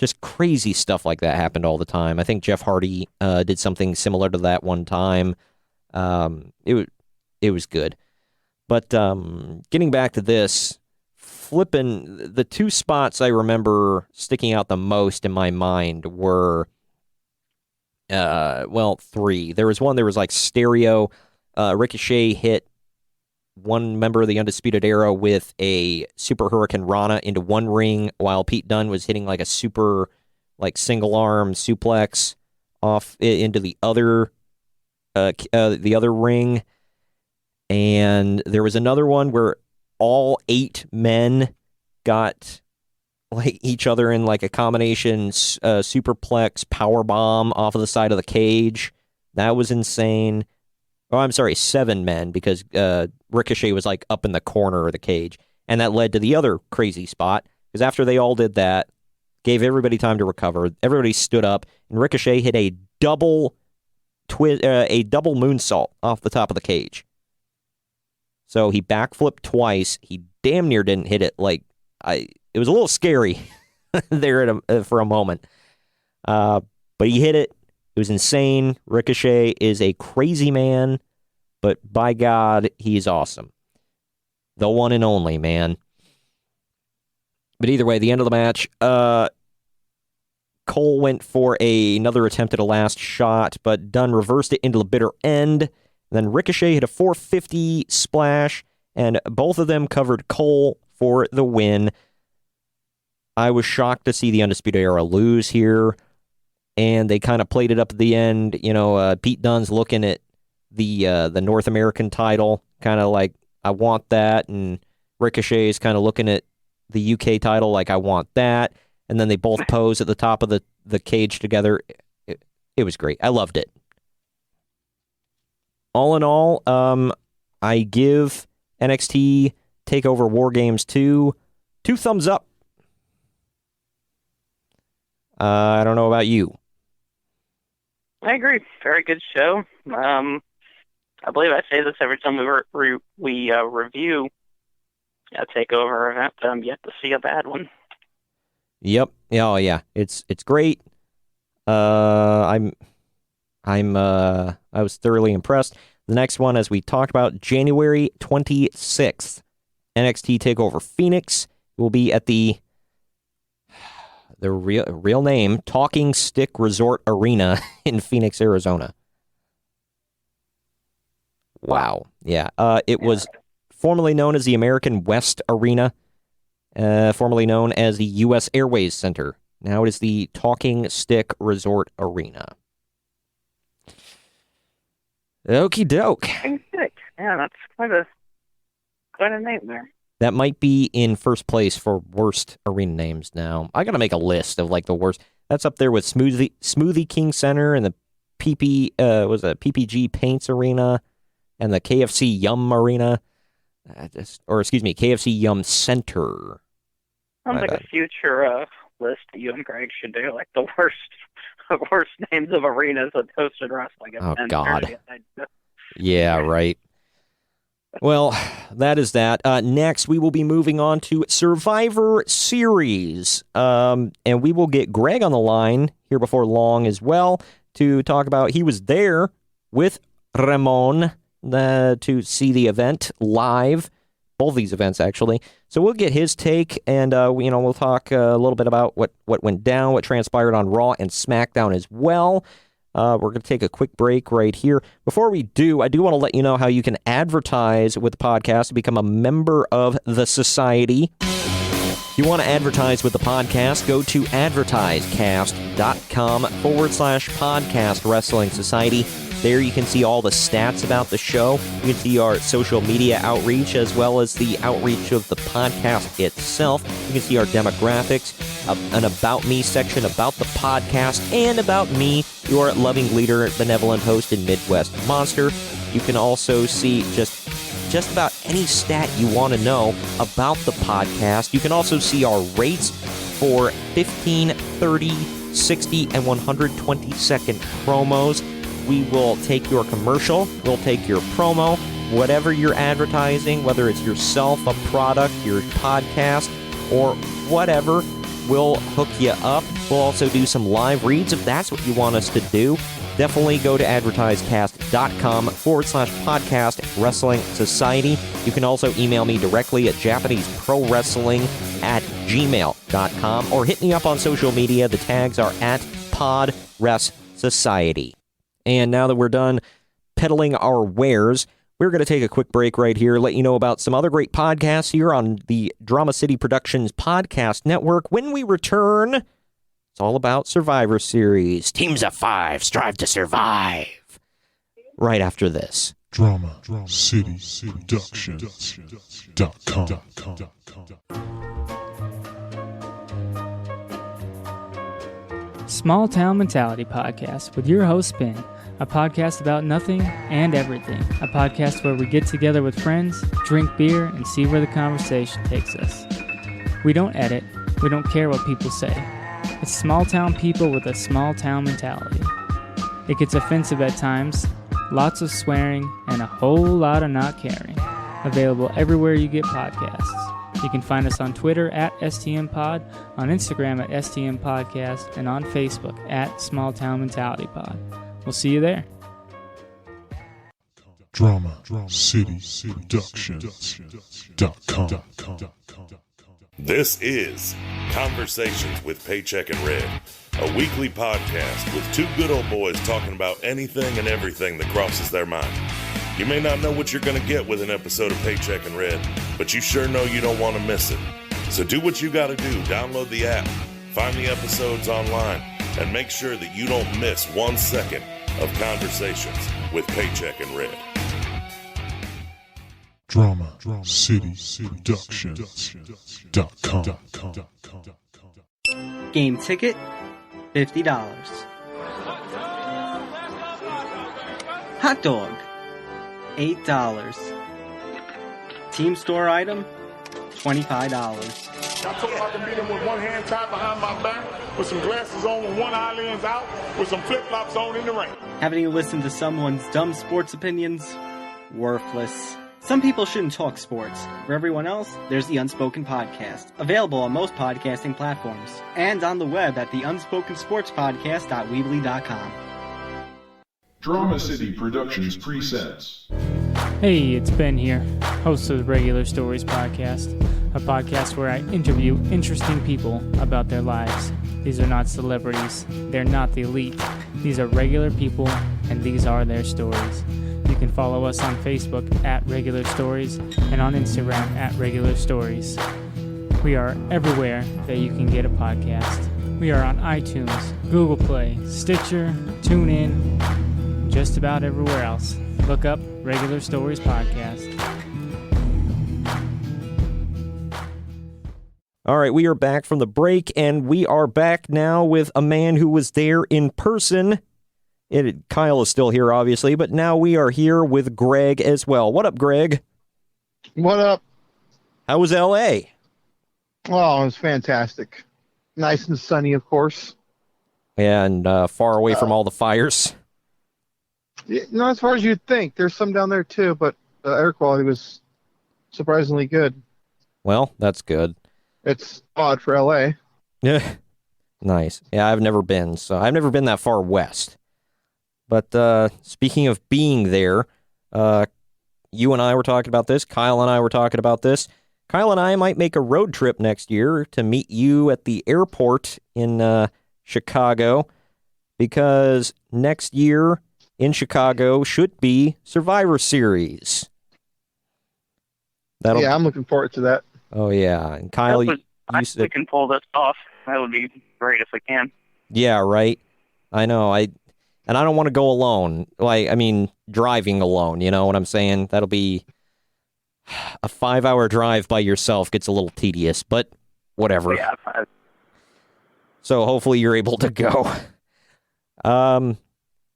just crazy stuff like that happened all the time. I think Jeff Hardy did something similar to that one time. It was good. But getting back to this, flipping, the two spots I remember sticking out the most in my mind were, three. There was one, there was like stereo. Ricochet hit one member of the Undisputed Era with a Super Hurricane Rana into one ring, while Pete Dunne was hitting like a super, like, single arm suplex off into the other ring. And there was another one where all 8 men got like each other in like a combination superplex power bomb off of the side of the cage. That was insane. Oh, I'm sorry, 7 men, because Ricochet was like up in the corner of the cage. And that led to the other crazy spot, because after they all did that, gave everybody time to recover, everybody stood up, and Ricochet hit a double moonsault off the top of the cage. So he backflipped twice. He damn near didn't hit it. Like, it was a little scary there for a moment. But he hit it. It was insane. Ricochet is a crazy man, but by God, he's awesome. The one and only, man. But either way, the end of the match, Cole went for another attempt at a last shot, but Dunn reversed it into the bitter end. Then Ricochet hit a 450 splash, and both of them covered Cole for the win. I was shocked to see the Undisputed Era lose here. And they kind of played it up at the end. You know, Pete Dunne's looking at the North American title, kind of like, I want that. And Ricochet is kind of looking at the UK title like, I want that. And then they both pose at the top of the cage together. It was great. I loved it. All in all, I give NXT TakeOver WarGames 2 thumbs up. I don't know about you. I agree. Very good show. I believe I say this every time we review a TakeOver event. I'm yet to see a bad one. Yep. Oh yeah. It's great. I was thoroughly impressed. The next one, as we talked about, January 26th, NXT TakeOver Phoenix will be at the real name, Talking Stick Resort Arena in Phoenix, Arizona. Wow. Yeah. It was formerly known as the American West Arena, formerly known as the U.S. Airways Center. Now it is the Talking Stick Resort Arena. Okie doke. Yeah, that's quite a name there. That might be in first place for worst arena names now. I got to make a list of like the worst. That's up there with Smoothie King Center and the PPG Paints Arena and the KFC Yum Arena. KFC Yum Center. Sounds like a future list that you and Greg should do, like the worst names of arenas that hosted wrestling events. Oh, God. Yeah, right. Well, that is that. Next, we will be moving on to Survivor Series. And we will get Greg on the line here before long as well to talk about, he was there with Ramon to see the event live. Both these events, actually. So we'll get his take, and we'll talk a little bit about what went down, what transpired on Raw and SmackDown as well. We're going to take a quick break right here. Before we do, I do want to let you know how you can advertise with the podcast to become a member of the society. If you want to advertise with the podcast, go to AdvertiseCast.com/podcast Wrestling Society. There you can see all the stats about the show. You can see our social media outreach as well as the outreach of the podcast itself. You can see our demographics, an About Me section about the podcast, and about me, your loving leader, benevolent host, and Midwest monster. You can also see just about any stat you want to know about the podcast. You can also see our rates for 15, 30, 60, and 120-second promos. We will take your commercial, we'll take your promo, whatever you're advertising, whether it's yourself, a product, your podcast, or whatever, we'll hook you up. We'll also do some live reads if that's what you want us to do. Definitely go to AdvertiseCast.com/podcast Wrestling Society. You can also email me directly at JapaneseProWrestling@gmail.com or hit me up on social media. The tags are at PodResSociety. And now that we're done peddling our wares, we're going to take a quick break right here, let you know about some other great podcasts here on the Drama City Productions Podcast Network. When we return, it's all about Survivor Series. Teams of 5 strive to survive. Right after this. DramaCityProductions.com. Small Town Mentality Podcast with your host, Ben. A podcast about nothing and everything. A podcast where we get together with friends, drink beer, and see where the conversation takes us. We don't edit. We don't care what people say. It's small town people with a small town mentality. It gets offensive at times, lots of swearing, and a whole lot of not caring. Available everywhere you get podcasts. You can find us on Twitter at STMPod, on Instagram at STMPodcast, and on Facebook at Small Town Mentality Pod. We'll see you there. DramaCityProductions.com. This is Conversations with Paycheck and Red, a weekly podcast with two good old boys talking about anything and everything that crosses their mind. You may not know what you're going to get with an episode of Paycheck and Red, but you sure know you don't want to miss it. So do what you got to do. Download the app, find the episodes online, and make sure that you don't miss 1 second of Conversations with Paycheck and Red. DramaCityProductions.com. Game ticket, $50. Hot dog, $8. Team store item, $25. I told him I can beat him with one hand tied behind my back, with some glasses on, with one eye lens out, with some flip-flops on in the ring. Having to listen to someone's dumb sports opinions? Worthless. Some people shouldn't talk sports. For everyone else, there's the Unspoken Podcast, available on most podcasting platforms, and on the web at theunspokensportspodcast.weebly.com. Drama City Productions presents. Hey, it's Ben here, host of the Regular Stories Podcast, a podcast where I interview interesting people about their lives. These are not celebrities, they're not the elite. These are regular people, and these are their stories. You can follow us on Facebook at Regular Stories and on Instagram at Regular Stories. We are everywhere that you can get a podcast. We are on iTunes, Google Play, Stitcher, TuneIn, just about everywhere else. Look up Regular Stories Podcast. All right, we are back from the break, and we are back now with a man who was there in person. Kyle is still here, obviously, but now we are here with Greg as well. What up, Greg? What up? How was L.A.? Oh, it was fantastic. Nice and sunny, of course. And far away from all the fires. Not as far as you'd think. There's some down there, too, but the air quality was surprisingly good. Well, that's good. It's odd for L.A. Yeah. Nice. Yeah, I've never been, so I've never been that far west. But speaking of being there, you and I were talking about this. Kyle and I were talking about this. Kyle and I might make a road trip next year to meet you at the airport in Chicago, because next year in Chicago should be Survivor Series. Yeah, I'm looking forward to that. Oh, yeah. And Kyle, we can pull this off. That would be great if we can. Yeah, right. I know. And I don't want to go alone. Driving alone, you know what I'm saying? That'll be a 5-hour drive by yourself. Gets a little tedious, but whatever. Yeah. So hopefully you're able to go. But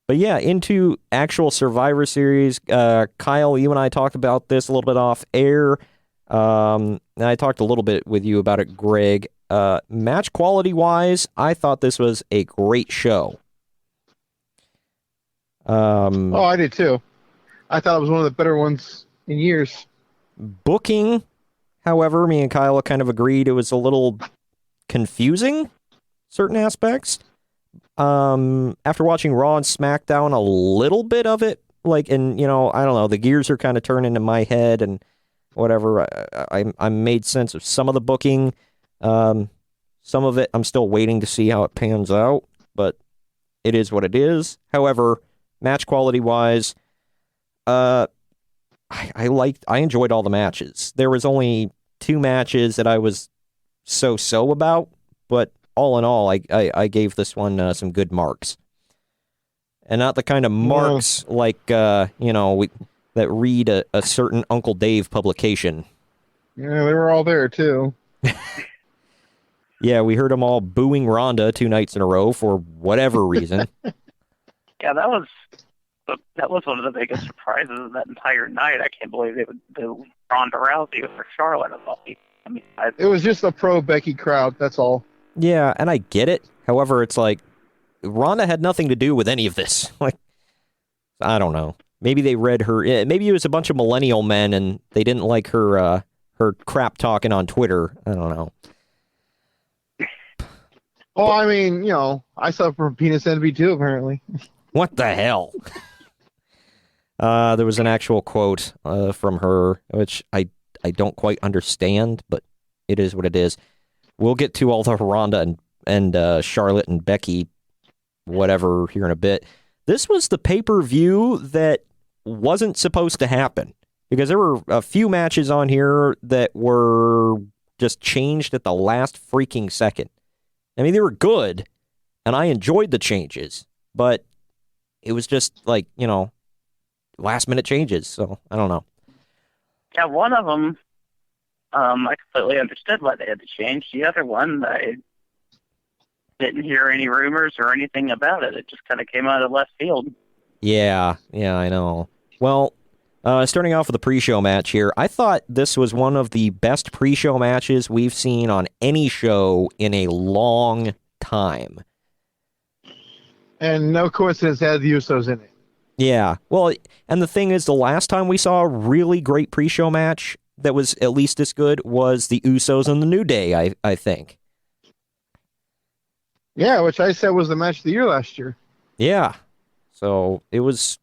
yeah, into actual Survivor Series. Kyle, you and I talked about this a little bit off air. And I talked a little bit with you about it, Greg. Match quality-wise, I thought this was a great show. I did too. I thought it was one of the better ones in years. Booking, however, me and Kyle kind of agreed it was a little confusing, certain aspects. After watching Raw and SmackDown, a little bit of it, I don't know, the gears are kind of turning in my head and whatever. I made sense of some of the booking. Some of it, I'm still waiting to see how it pans out, but it is what it is. However, match quality wise, I enjoyed all the matches. There was only 2 matches that I was so about, but all in all, I gave this one some good marks. And not the kind of marks that read a certain Uncle Dave publication. Yeah, they were all there too. Yeah, we heard them all booing Ronda 2 nights in a row for whatever reason. Yeah, that was one of the biggest surprises of that entire night. I can't believe they would do Ronda Rousey over Charlotte. It was just a pro-Becky crowd, that's all. Yeah, and I get it. However, it's like, Ronda had nothing to do with any of this. I don't know. Maybe they read her. Maybe it was a bunch of millennial men and they didn't like her crap talking on Twitter. I don't know. Well, I suffer from penis envy too, apparently. What the hell? There was an actual quote from her, which I don't quite understand, but it is what it is. We'll get to all the Ronda and Charlotte and Becky, whatever, here in a bit. This was the pay-per-view that wasn't supposed to happen, because there were a few matches on here that were just changed at the last freaking second. I mean, they were good, and I enjoyed the changes, but it was just last-minute changes, so I don't know. Yeah, one of them, I completely understood why they had to change. The other one, I didn't hear any rumors or anything about it. It just kind of came out of left field. Yeah, I know. Well, starting off with the pre-show match here, I thought this was one of the best pre-show matches we've seen on any show in a long time. And no coincidence, it had the Usos in it. Yeah, well, and the thing is, the last time we saw a really great pre-show match that was at least as good was the Usos and the New Day, I think. Yeah, which I said was the match of the year last year. Yeah, so it was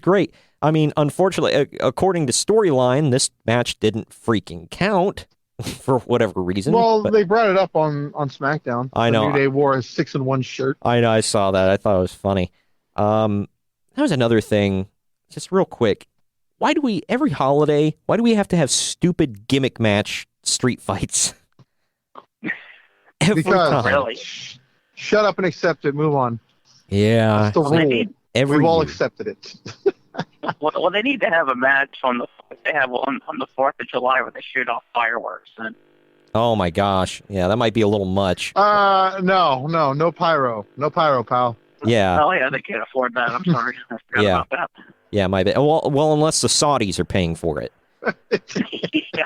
great. I mean, unfortunately, according to storyline, this match didn't freaking count for whatever reason. Well, they brought it up on SmackDown. I know. The New Day wore a 6-in-1 shirt. I know, I saw that. I thought it was funny. That was another thing, just real quick. Every holiday, why do we have to have stupid gimmick match street fights? Because Really? Shut up and accept it. Move on. Yeah. That's the rule. We've all year. accepted it. Well, they need to have a match on the 4th of July where they shoot off fireworks. And Oh my gosh. Yeah, that might be a little much. No pyro. No pyro, pal. Yeah. oh yeah, they can't afford that. I'm sorry, I forgot Yeah. about that. Yeah, my bad. Well, unless the Saudis are paying for it. Yeah.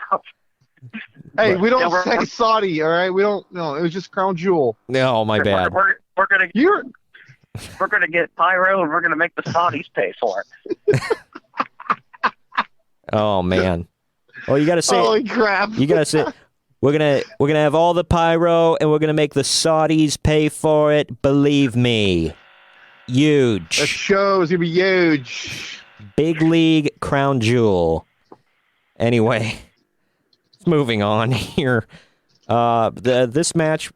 Hey, we don't Yeah, say Saudi, all right? We don't. No, it was just Crown Jewel. No, my bad. We're gonna You're we're gonna get pyro and we're gonna make the Saudis pay for it. Oh man. Well, you gotta say. holy crap! You gotta say. We're gonna have all the pyro and we're gonna make the Saudis pay for it. Believe me. Huge. The show is gonna be huge. Big league crown jewel. Anyway, moving on here. This match,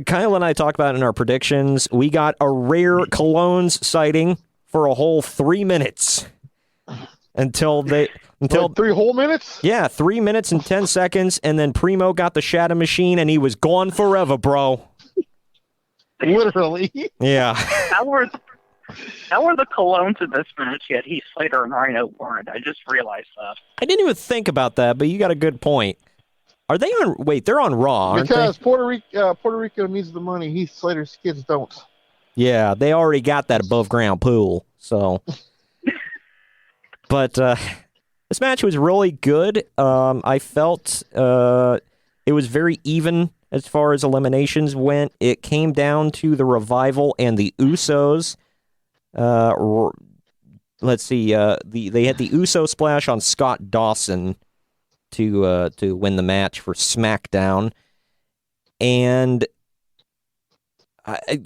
Kyle and I talked about it in our predictions. We got a rare Colognes sighting for a whole 3 minutes until 3 whole minutes. Yeah, 3 minutes and 10 seconds, and then Primo got the Shadow Machine, and he was gone forever, bro. Literally. Yeah. How were the Colognes in this match yet Heath Slater and Rhino weren't? I just realized that. I didn't even think about that, but you got a good point. Are they on? Wait, they're on Raw, aren't Because they? Puerto Rico needs the money. Heath Slater's kids don't. Yeah, they already got that above ground pool. So, but this match was really good. I felt it was very even as far as eliminations went. It came down to the Revival and the Usos. Let's see. They had the Uso splash on Scott Dawson to win the match for SmackDown, and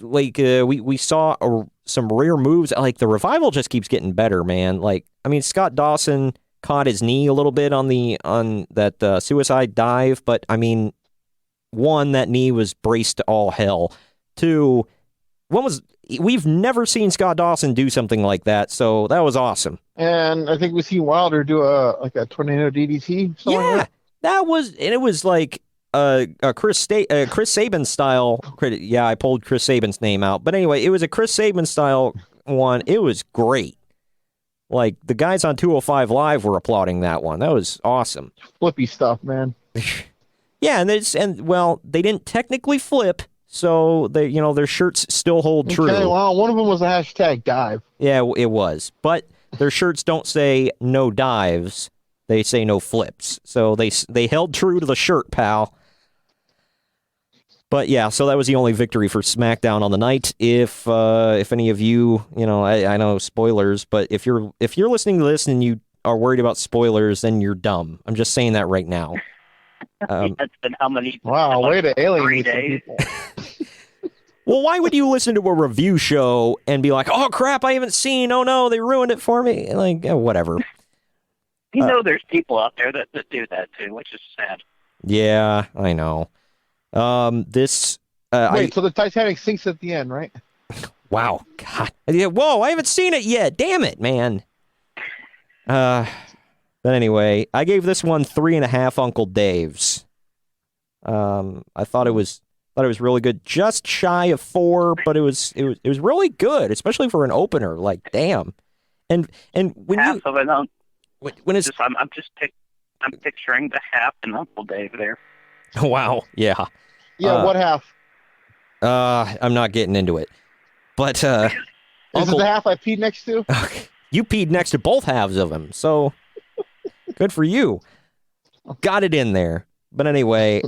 we saw some rare moves. Like the Revival just keeps getting better, man. Like I mean, Scott Dawson caught his knee a little bit on that suicide dive, but I mean, one, that knee was braced to all hell. Two, we've never seen Scott Dawson do something like that, so that was awesome. And I think we see Wilder do a tornado DDT. Yeah, that was, and it was like a Chris Sabin style. Yeah, I pulled Chris Sabin's name out, but anyway, it was a Chris Sabin style one. It was great. Like the guys on 205 Live were applauding that one. That was awesome. Flippy stuff, man. Yeah, and they didn't technically flip, so their shirts still hold true. Okay, well, one of them was a hashtag dive. Yeah, it was, but their shirts don't say no dives; they say no flips. So they held true to the shirt, pal. But yeah, so that was the only victory for SmackDown on the night. If any of you, I know spoilers, but if you're listening to this and you are worried about spoilers, then you're dumb. I'm just saying that right now. That's been how many? Wow, way to alienate some 3 days. people. Well, why would you listen to a review show and be like, "Oh crap, I haven't seen. Oh no, they ruined it for me." Like, whatever. There's people out there that do that too, which is sad. Yeah, I know. So the Titanic sinks at the end, right? Wow, God. Yeah, whoa, I haven't seen it yet. Damn it, man. But anyway, I gave this one 3.5 Uncle Daves. I thought it was really good. Just shy of 4, but it was really good, especially for an opener. Like, damn. And when half of an When it's I'm picturing the half and Uncle Dave there. Wow. Yeah. Yeah, what half? I'm not getting into it. But Is it the half I peed next to? You peed next to both halves of him, so good for you. Got it in there. But anyway,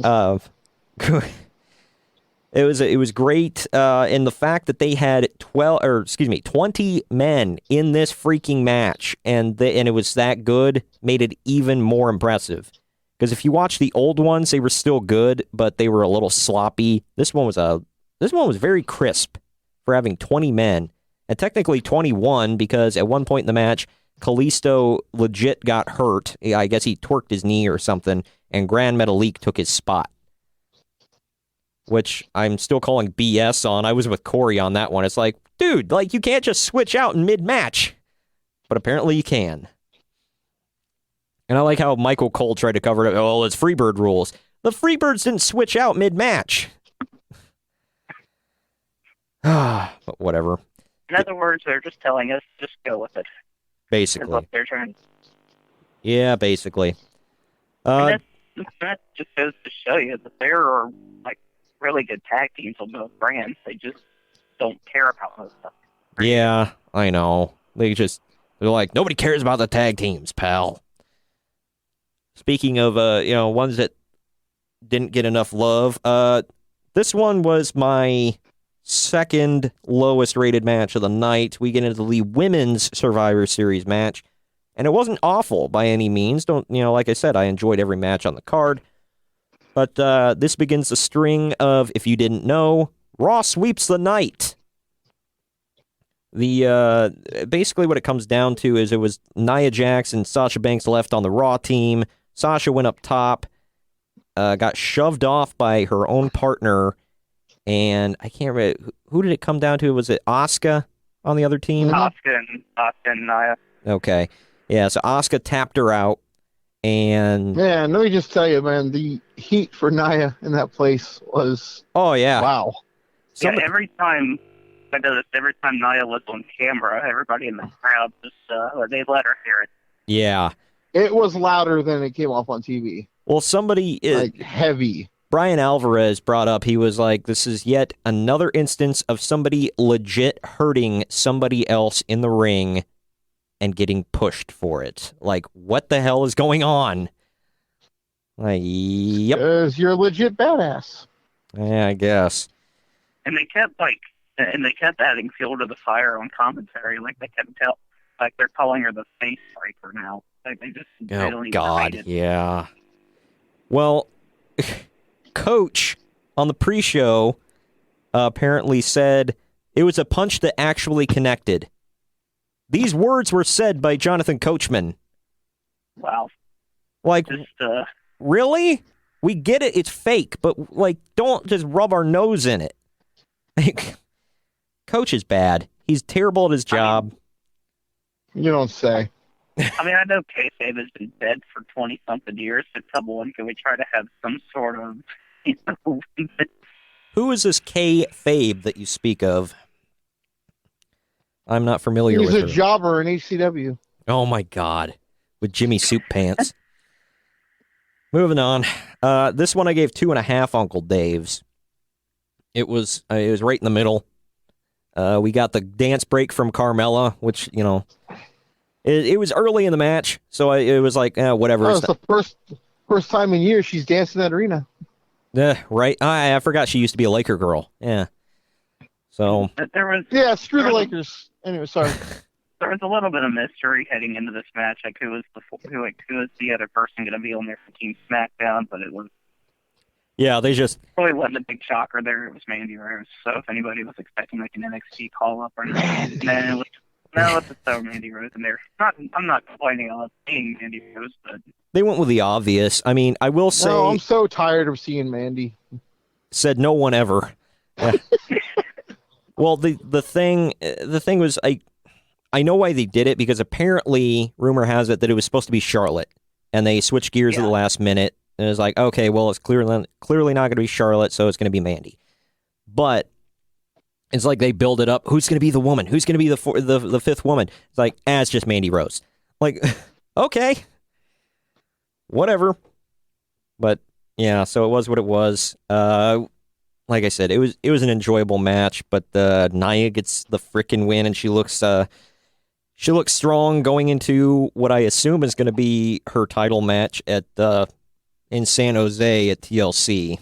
it was great in the fact that they had 20 men in this freaking match, and it was that good, made it even more impressive. Because if you watch the old ones, they were still good, but they were a little sloppy. This one was very crisp for having 20 men, and technically 21 because at one point in the match, Kalisto legit got hurt. I guess he twerked his knee or something, and Grand Metalik took his spot, which I'm still calling BS on. I was with Corey on that one. It's like, dude, you can't just switch out in mid-match. But apparently you can. And I like how Michael Cole tried to cover it up. Oh, it's Freebird rules. The Freebirds didn't switch out mid-match. But whatever. In other words, they're just telling us, just go with it. Basically. Look, they're trying. Yeah, basically. That just goes to show you that there are really good tag teams on both brands. They just don't care about those stuff. Yeah, I know. They're like, nobody cares about the tag teams, pal. Speaking of, ones that didn't get enough love, this one was my second lowest rated match of the night. We get into the women's Survivor Series match, and it wasn't awful by any means. Like I said, I enjoyed every match on the card. But this begins the string of, if you didn't know, Raw sweeps the night. Basically what it comes down to is it was Nia Jax and Sasha Banks left on the Raw team. Sasha went up top, got shoved off by her own partner, and I can't remember, who did it come down to? Was it Asuka on the other team? Asuka and Nia. Okay. Yeah, so Asuka tapped her out, and... Man, let me just tell you, man, the heat for Nia in that place was... Oh, yeah. Wow. Every time Nia was on camera, everybody in the crowd just, they let her hear it. Yeah. It was louder than it came off on TV. Well, somebody... heavy. Brian Alvarez brought up, he was like, this is yet another instance of somebody legit hurting somebody else in the ring and getting pushed for it. Like, what the hell is going on? Yep. Because you're a legit badass. Yeah, I guess. And they kept adding fuel to the fire on commentary. Like they kept they're calling her the face breaker now. Like they just oh God, yeah. Well, Coach on the pre-show apparently said it was a punch that actually connected. These words were said by Jonathan Coachman. Wow. Like, really? We get it, it's fake, but, don't just rub our nose in it. Coach is bad. He's terrible at his job. You don't say. I mean, I know kayfabe has been dead for 20-something years, but come on, can we try to have some sort of... Who is this kayfabe that you speak of? I'm not familiar with her. He's a jobber in HCW. Oh, my God. With Jimmy Soup Pants. Moving on. This one I gave 2.5 Uncle Dave's. It was right in the middle. We got the dance break from Carmella, which, it was early in the match, so it was like, whatever. Oh, it's the first time in years she's danced in that arena. Right. I forgot she used to be a Laker girl. Yeah. So. Screw the Lakers. Anyway, sorry. There was a little bit of mystery heading into this match, like who was the other person going to be on there for Team SmackDown, but it was. Yeah, they just really wasn't a big shocker there. It was Mandy Rose. So if anybody was expecting an NXT call up or anything, let's just throw Mandy Rose in there. I'm not complaining on seeing Mandy Rose, but they went with the obvious. I mean, I will say, I'm so tired of seeing Mandy. Said no one ever. Yeah. Well, the thing was, I know why they did it, because apparently, rumor has it that it was supposed to be Charlotte, and they switched gears at the last minute, and it was like, okay, well, it's clearly not going to be Charlotte, so it's going to be Mandy. But it's like they build it up. Who's going to be the woman? Who's going to be the fifth woman? It's like, it's just Mandy Rose. Like, okay, whatever. But yeah, so it was what it was. Like I said, it was an enjoyable match, but Nia gets the frickin' win, and she looks strong going into what I assume is going to be her title match at in San Jose at TLC.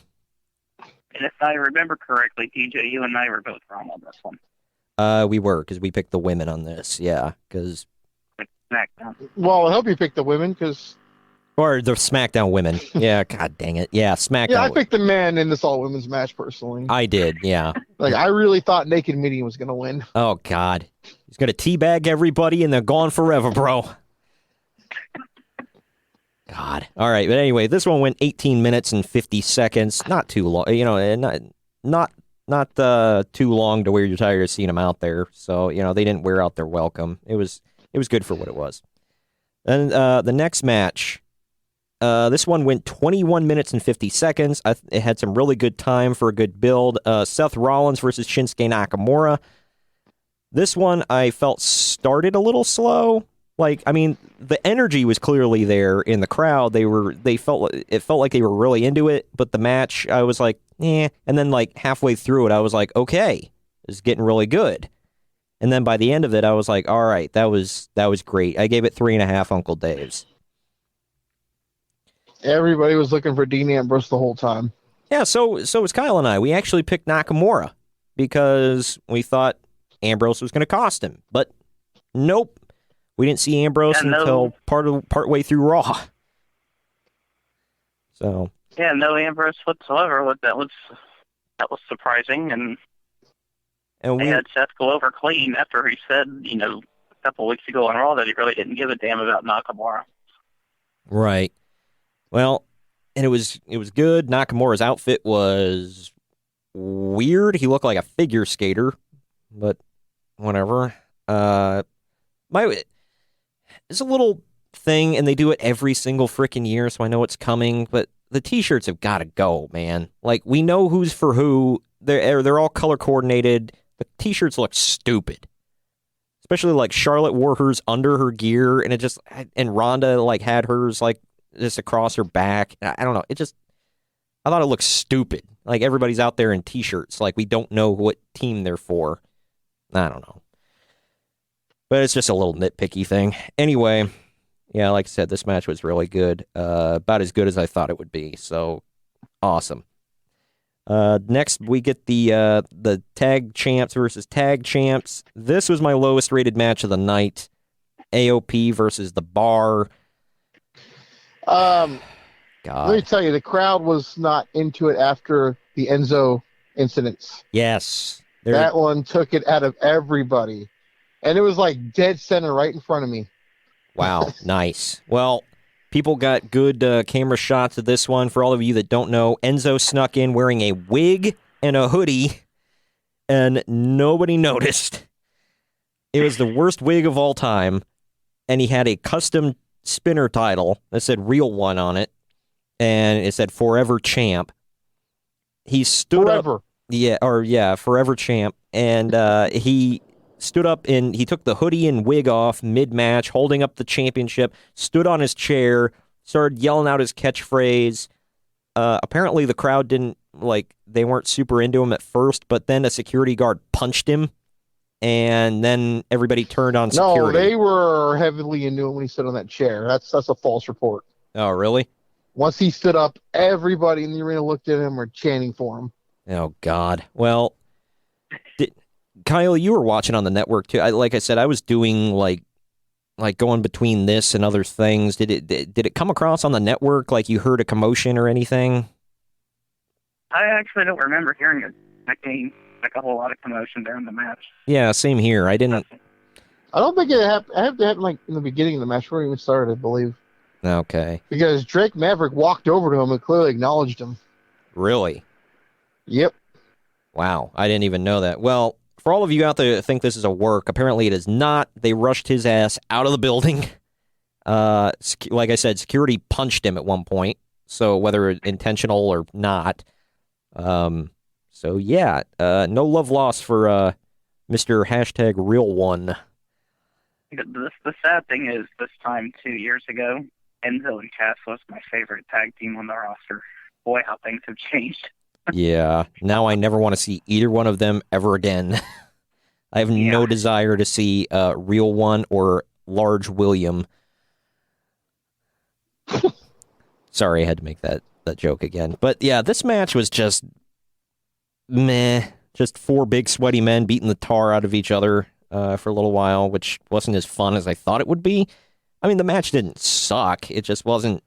And if I remember correctly, DJ, you and I were both wrong on this one. We were, because we picked the women on this, yeah, because... SmackDown. Well, I hope you picked the women, because... Or the SmackDown women. Yeah, god dang it. Yeah, SmackDown. Yeah, I picked the man in this all-women's match, personally. I did, yeah. Like, I really thought Naked Meeting was going to win. Oh, God. He's going to teabag everybody, and they're gone forever, bro. God. All right, but anyway, this one went 18 minutes and 50 seconds. Not too long, not too long to where you're tired of seeing them out there. So, they didn't wear out their welcome. It was good for what it was. And the next match... this one went 21 minutes and 50 seconds. It had some really good time for a good build. Seth Rollins versus Shinsuke Nakamura. This one I felt started a little slow. The energy was clearly there in the crowd. It felt like they were really into it, but the match, I was like, eh. And then halfway through it, I was like, okay, it's getting really good. And then by the end of it, I was like, all right, that was great. I gave it 3.5 Uncle Dave's. Everybody was looking for Dean Ambrose the whole time. Yeah, so was Kyle and I. We actually picked Nakamura because we thought Ambrose was going to cost him. But nope. We didn't see Ambrose until part way through Raw. So. Yeah, no Ambrose whatsoever. That was surprising, and they had Seth go over clean after he said, a couple weeks ago on Raw that he really didn't give a damn about Nakamura. Right. Well, and it was good. Nakamura's outfit was weird. He looked like a figure skater, but whatever. It's a little thing, and they do it every single freaking year, so I know it's coming, but the t-shirts have got to go, man. We know who's for who. They're all color coordinated. The t-shirts look stupid. Especially Charlotte wore hers under her gear, and Ronda had hers just across her back. I don't know. I thought it looked stupid. Everybody's out there in t-shirts. We don't know what team they're for. I don't know. But it's just a little nitpicky thing. Anyway, yeah, like I said, this match was really good. About as good as I thought it would be. So, awesome. Next, we get the tag champs versus tag champs. This was my lowest rated match of the night. AOP versus The Bar. God. Let me tell you, the crowd was not into it after the Enzo incidents. Yes. That one took it out of everybody. And it was dead center right in front of me. Wow, nice. Well, people got good camera shots of this one. For all of you that don't know, Enzo snuck in wearing a wig and a hoodie, and nobody noticed. It was the worst wig of all time, and he had a custom spinner title that said Real One on it, and it said Forever Champ. He stood up. Yeah, Forever Champ. And he stood up and he took the hoodie and wig off mid-match, holding up the championship, stood on his chair, started yelling out his catchphrase. Apparently the crowd didn't, they weren't super into him at first, but then a security guard punched him, and then everybody turned on security. No, they were heavily into him when he stood on that chair. That's a false report. Oh, really? Once he stood up, everybody in the arena looked at him or chanting for him. Oh, God. Well, Kyle, you were watching on the network, too. Like I said, I was doing, going between this and other things. Did it come across on the network like you heard a commotion or anything? I actually don't remember hearing a whole lot of commotion during the match. Yeah, same here. I didn't. I don't think it had to happen in the beginning of the match before it even started, I believe. Okay. Because Drake Maverick walked over to him and clearly acknowledged him. Really? Yep. Wow, I didn't even know that. Well, for all of you out there that think this is a work, apparently it is not. They rushed his ass out of the building. Like I said, security punched him at one point, so whether intentional or not. So yeah, no love lost for Mr. #RealOne. The sad thing is, this time 2 years ago, Enzo and Cass was my favorite tag team on the roster. Boy, how things have changed. Yeah, now I never want to see either one of them ever again. I have no desire to see Real One or Large William. Sorry, I had to make that joke again. But yeah, this match was just meh. Just four big sweaty men beating the tar out of each other for a little while, which wasn't as fun as I thought it would be. I mean, the match didn't suck. It just wasn't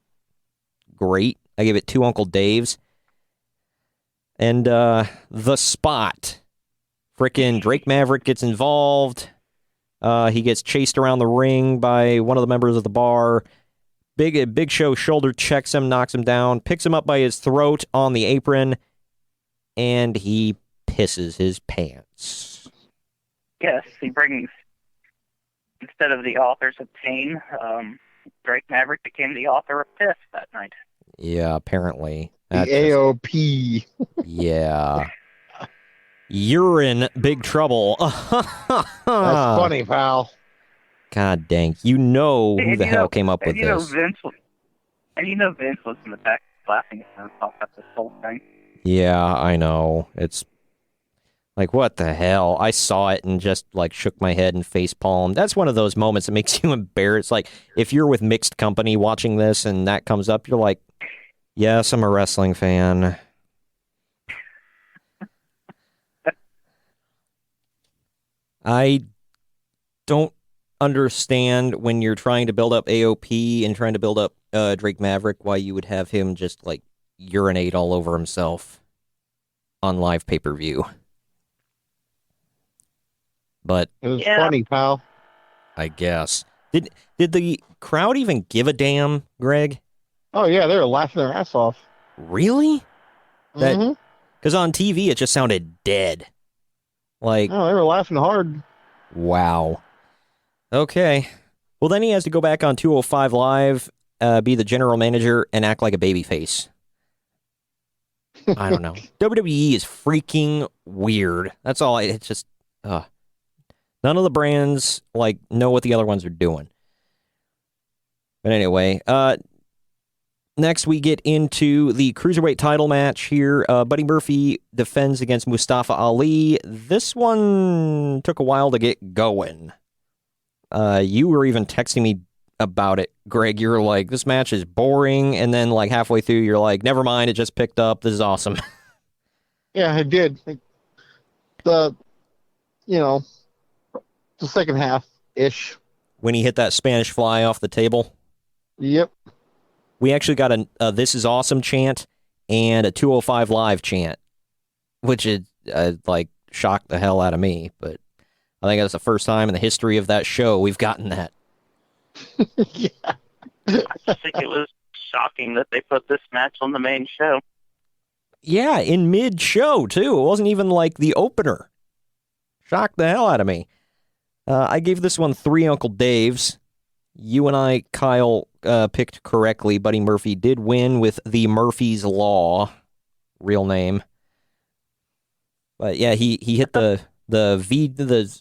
great. I gave it 2 Uncle Daves. And the spot. Frickin' Drake Maverick gets involved. He gets chased around the ring by one of the members of the bar. Big Show shoulder checks him, knocks him down, picks him up by his throat on the apron, and he pisses his pants. Yes, he brings, instead of the authors of pain, Drake Maverick became the author of piss that night. Yeah, apparently. The AOP. Yeah. You're in big trouble. That's funny, pal. God dang. You know who the hell came up with this. Vince was in the back laughing at himself at this whole thing. Yeah, I know. It's like, what the hell? I saw it and just like shook my head and face palmed. That's one of those moments that makes you embarrassed. Like, if you're with mixed company watching this and that comes up, you're like, yes, I'm a wrestling fan. I don't understand when you're trying to build up AOP and trying to build up Drake Maverick why you would have him just like urinate all over himself on live pay-per-view. But it was funny, pal. I guess. Did the crowd even give a damn, Greg? Oh yeah, they were laughing their ass off. Really? Because on TV it just sounded dead. Like, oh, they were laughing hard. Wow. Okay. Well, then he has to go back on 205 Live, be the general manager, and act like a babyface. I don't know. WWE is freaking weird. That's all. It's just, none of the brands, like, know what the other ones are doing. But anyway, next we get into the Cruiserweight title match here. Buddy Murphy defends against Mustafa Ali. This one took a while to get going. You were even texting me about it, Greg. You were like, this match is boring. And then like halfway through, you're like, never mind. It just picked up. This is awesome. Yeah, it did. The second half-ish. When he hit that Spanish fly off the table. Yep. We actually got a This Is Awesome chant and a 205 Live chant, which is like shocked the hell out of me. But I think that's the first time in the history of that show we've gotten that. Yeah. I think it was shocking that they put this match on the main show. Yeah, in mid-show, too. It wasn't even like the opener. Shocked the hell out of me. I gave this one 3 Uncle Daves. You and I, Kyle, picked correctly. Buddy Murphy did win with the Murphy's Law, real name. But yeah, he hit the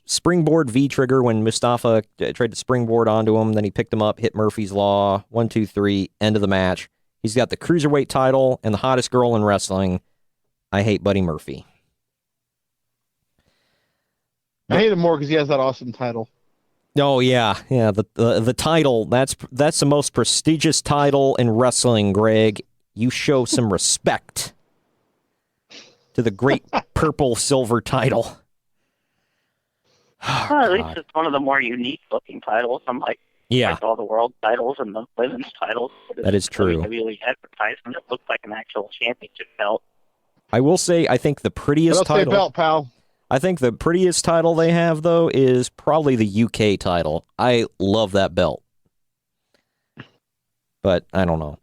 springboard V trigger when Mustafa tried to springboard onto him. Then he picked him up, hit Murphy's Law. 1, 2, 3, end of the match. He's got the Cruiserweight title and the hottest girl in wrestling. I hate Buddy Murphy. I hate him more because he has that awesome title. Oh yeah. The title, that's the most prestigious title in wrestling, Greg. You show some respect to the great purple silver title. Well, at least it's one of the more unique looking titles. Like all the world titles and the women's titles. That is true. WWE advertisement, it looked like an actual championship belt. I will say, I think the prettiest title. Belt, pal. I think the prettiest title they have, though, is probably the UK title. I love that belt. But I don't know.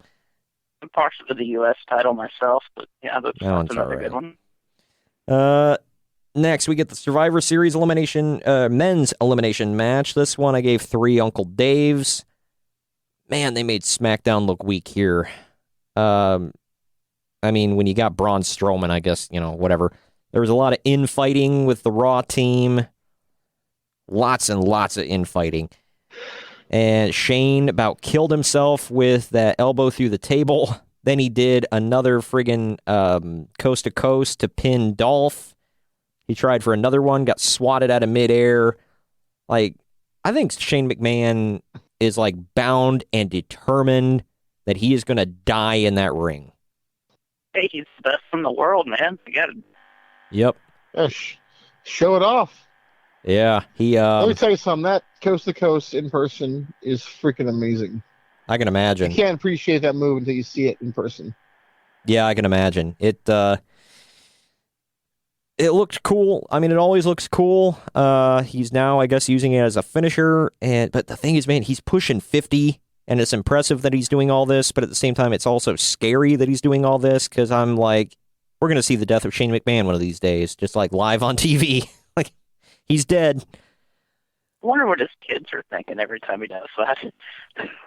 I'm partial to the US title myself, but yeah, that's another good one. Next, we get the Survivor Series men's elimination match. This one I gave 3 Uncle Daves. Man, they made SmackDown look weak here. I mean, when you got Braun Strowman, I guess, whatever. There was a lot of infighting with the Raw team. Lots and lots of infighting. And Shane about killed himself with that elbow through the table. Then he did another friggin' coast to coast to pin Dolph. He tried for another one, got swatted out of midair. Like, I think Shane McMahon is like bound and determined that he is going to die in that ring. Hey, he's the best in the world, man. You got to. Yep. Yeah, show it off. Yeah, he. Let me tell you something. That coast to coast in person is freaking amazing. I can imagine. You can't appreciate that move until you see it in person. Yeah, I can imagine. It looked cool. I mean, it always looks cool. He's now, I guess, using it as a finisher. But the thing is, man, he's pushing 50, and it's impressive that he's doing all this. But at the same time, it's also scary that he's doing all this, because I'm like, we're going to see the death of Shane McMahon one of these days, just like live on TV. Like, he's dead. I wonder what his kids are thinking every time he does that.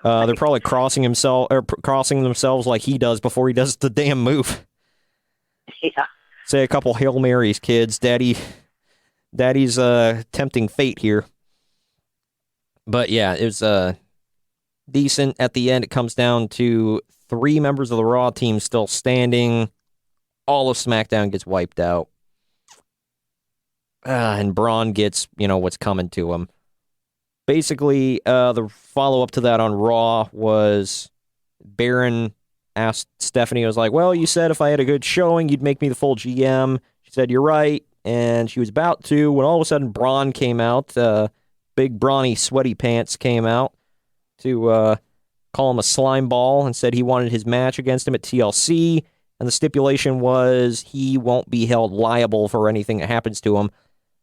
They're probably crossing themselves like he does before he does the damn move. Yeah. Say a couple Hail Marys, kids. Daddy's tempting fate here. But yeah, it was decent. At the end, it comes down to 3 members of the Raw team still standing. All of SmackDown gets wiped out. And Braun gets, what's coming to him. Basically, the follow-up to that on Raw was Baron asked Stephanie, was like, well, you said if I had a good showing, you'd make me the full GM. She said, you're right. And she was about to, when all of a sudden Braun came out, big brawny sweaty pants came out to call him a slime ball and said he wanted his match against him at TLC. And the stipulation was he won't be held liable for anything that happens to him.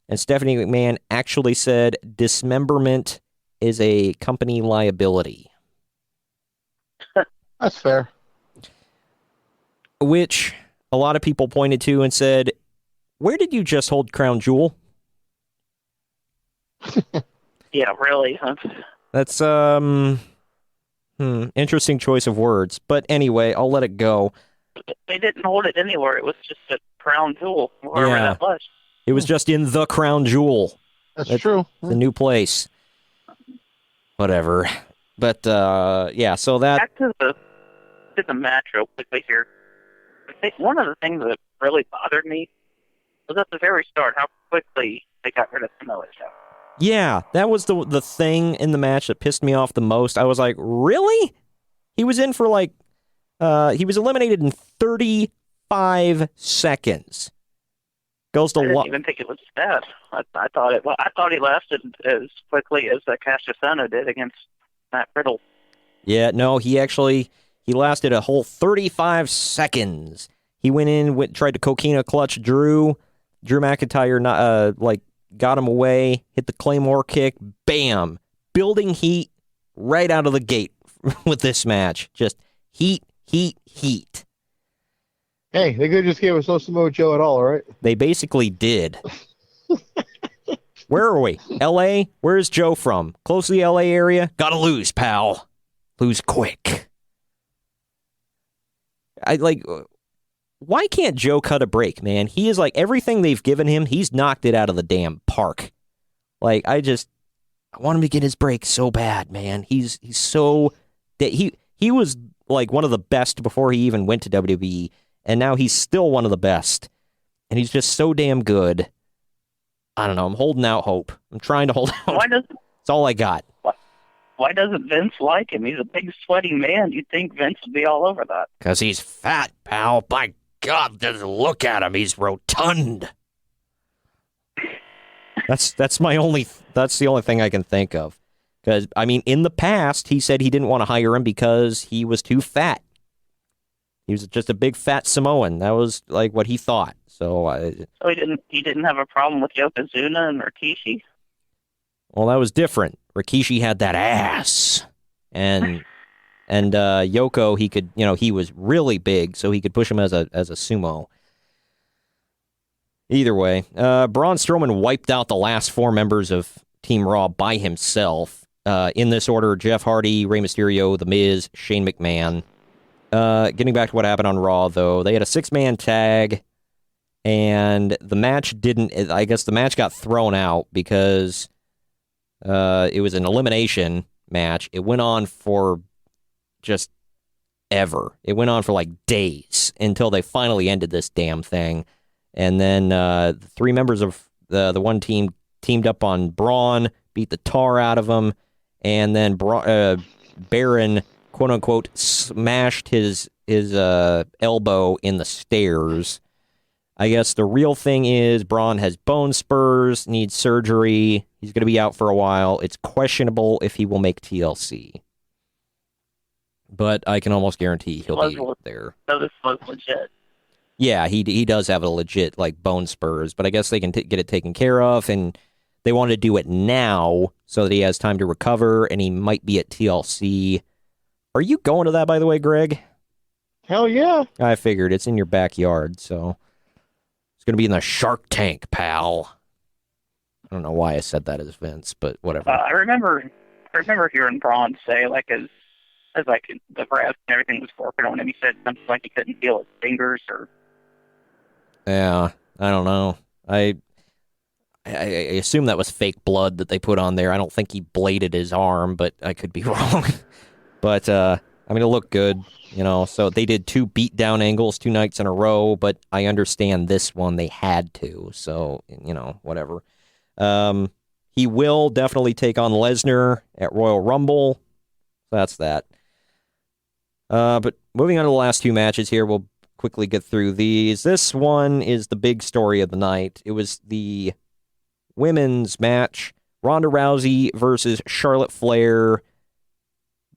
And Stephanie McMahon actually said dismemberment is a company liability. That's fair. Which a lot of people pointed to and said, where did you just hold Crown Jewel? Yeah, really. Huh? That's interesting choice of words. But anyway, I'll let it go. They didn't hold it anywhere. It was just a crown jewel, wherever that was. It was just in the Crown Jewel. That's true. The new place. Whatever. But, yeah, so that... Back to the match real quickly here. I think one of the things that really bothered me was at the very start how quickly they got rid of Samoa Joe. Yeah, that was the thing in the match that pissed me off the most. I was like, really? He was in for like... he was eliminated in 35 seconds. Goes to I didn't even think it was bad. I thought he lasted as quickly as Cassius Ohno did against Matt Riddle. Yeah, no, he lasted a whole 35 seconds. He went in, tried to coquina clutch Drew McIntyre, got him away, hit the Claymore kick, bam, building heat right out of the gate with this match. Just heat. Hey, they could have just gave us no Samoa Joe at all, right? They basically did. Where are we? L.A.? Where's Joe from? Close to the L.A. area? Gotta lose, pal. Lose quick. Why can't Joe cut a break, man? He is like, everything they've given him, he's knocked it out of the damn park. Like, I want him to get his break so bad, man. He's so... He was, like, one of the best before he even went to WWE. And now he's still one of the best. And he's just so damn good. I don't know. I'm holding out hope. I'm trying to hold out. That's all I got. Why doesn't Vince like him? He's a big, sweaty man. You'd think Vince would be all over that. Because he's fat, pal. By God, just look at him. He's rotund. That's the only thing I can think of. Because, I mean, in the past, he said he didn't want to hire him because he was too fat. He was just a big fat Samoan. That was like what he thought. So he didn't have a problem with Yokozuna and Rikishi? Well, that was different. Rikishi had that ass. And Yoko, he could, he was really big, so he could push him as a sumo. Either way, Braun Strowman wiped out the last 4 members of Team Raw by himself. In this order, Jeff Hardy, Rey Mysterio, The Miz, Shane McMahon. Getting back to what happened on Raw, though, they had a 6-man tag, and the match the match got thrown out because It was an elimination match. It went on for just ever. It went on for like days until they finally ended this damn thing. And then the three members of the one team teamed up on Braun, beat the tar out of him, and then Baron, quote unquote, smashed his elbow in the stairs. I guess the real thing is Braun has bone spurs, needs surgery. He's going to be out for a while. It's questionable if he will make TLC. But I can almost guarantee he'll be there. So this was legit. Yeah, he does have a legit, like, bone spurs, but I guess they can get it taken care of, and they want to do it now so that he has time to recover, and he might be at TLC. Are you going to that, by the way, Greg? Hell yeah. I figured. It's in your backyard, so it's going to be in the Shark Tank, pal. I don't know why I said that as Vince, but whatever. I remember hearing Braun say, like, as like the grass and everything was working on him, he said something like he couldn't feel his fingers or. Yeah, I don't know. I assume that was fake blood that they put on there. I don't think he bladed his arm, but I could be wrong. But I mean, it looked good, you know. So they did 2 beatdown angles 2 nights in a row, but I understand this one they had to. So, you know, whatever. He will definitely take on Lesnar at Royal Rumble. That's that. But moving on to the last 2 matches here, we'll quickly get through these. This one is the big story of the night. It was the women's match, Ronda Rousey versus Charlotte Flair.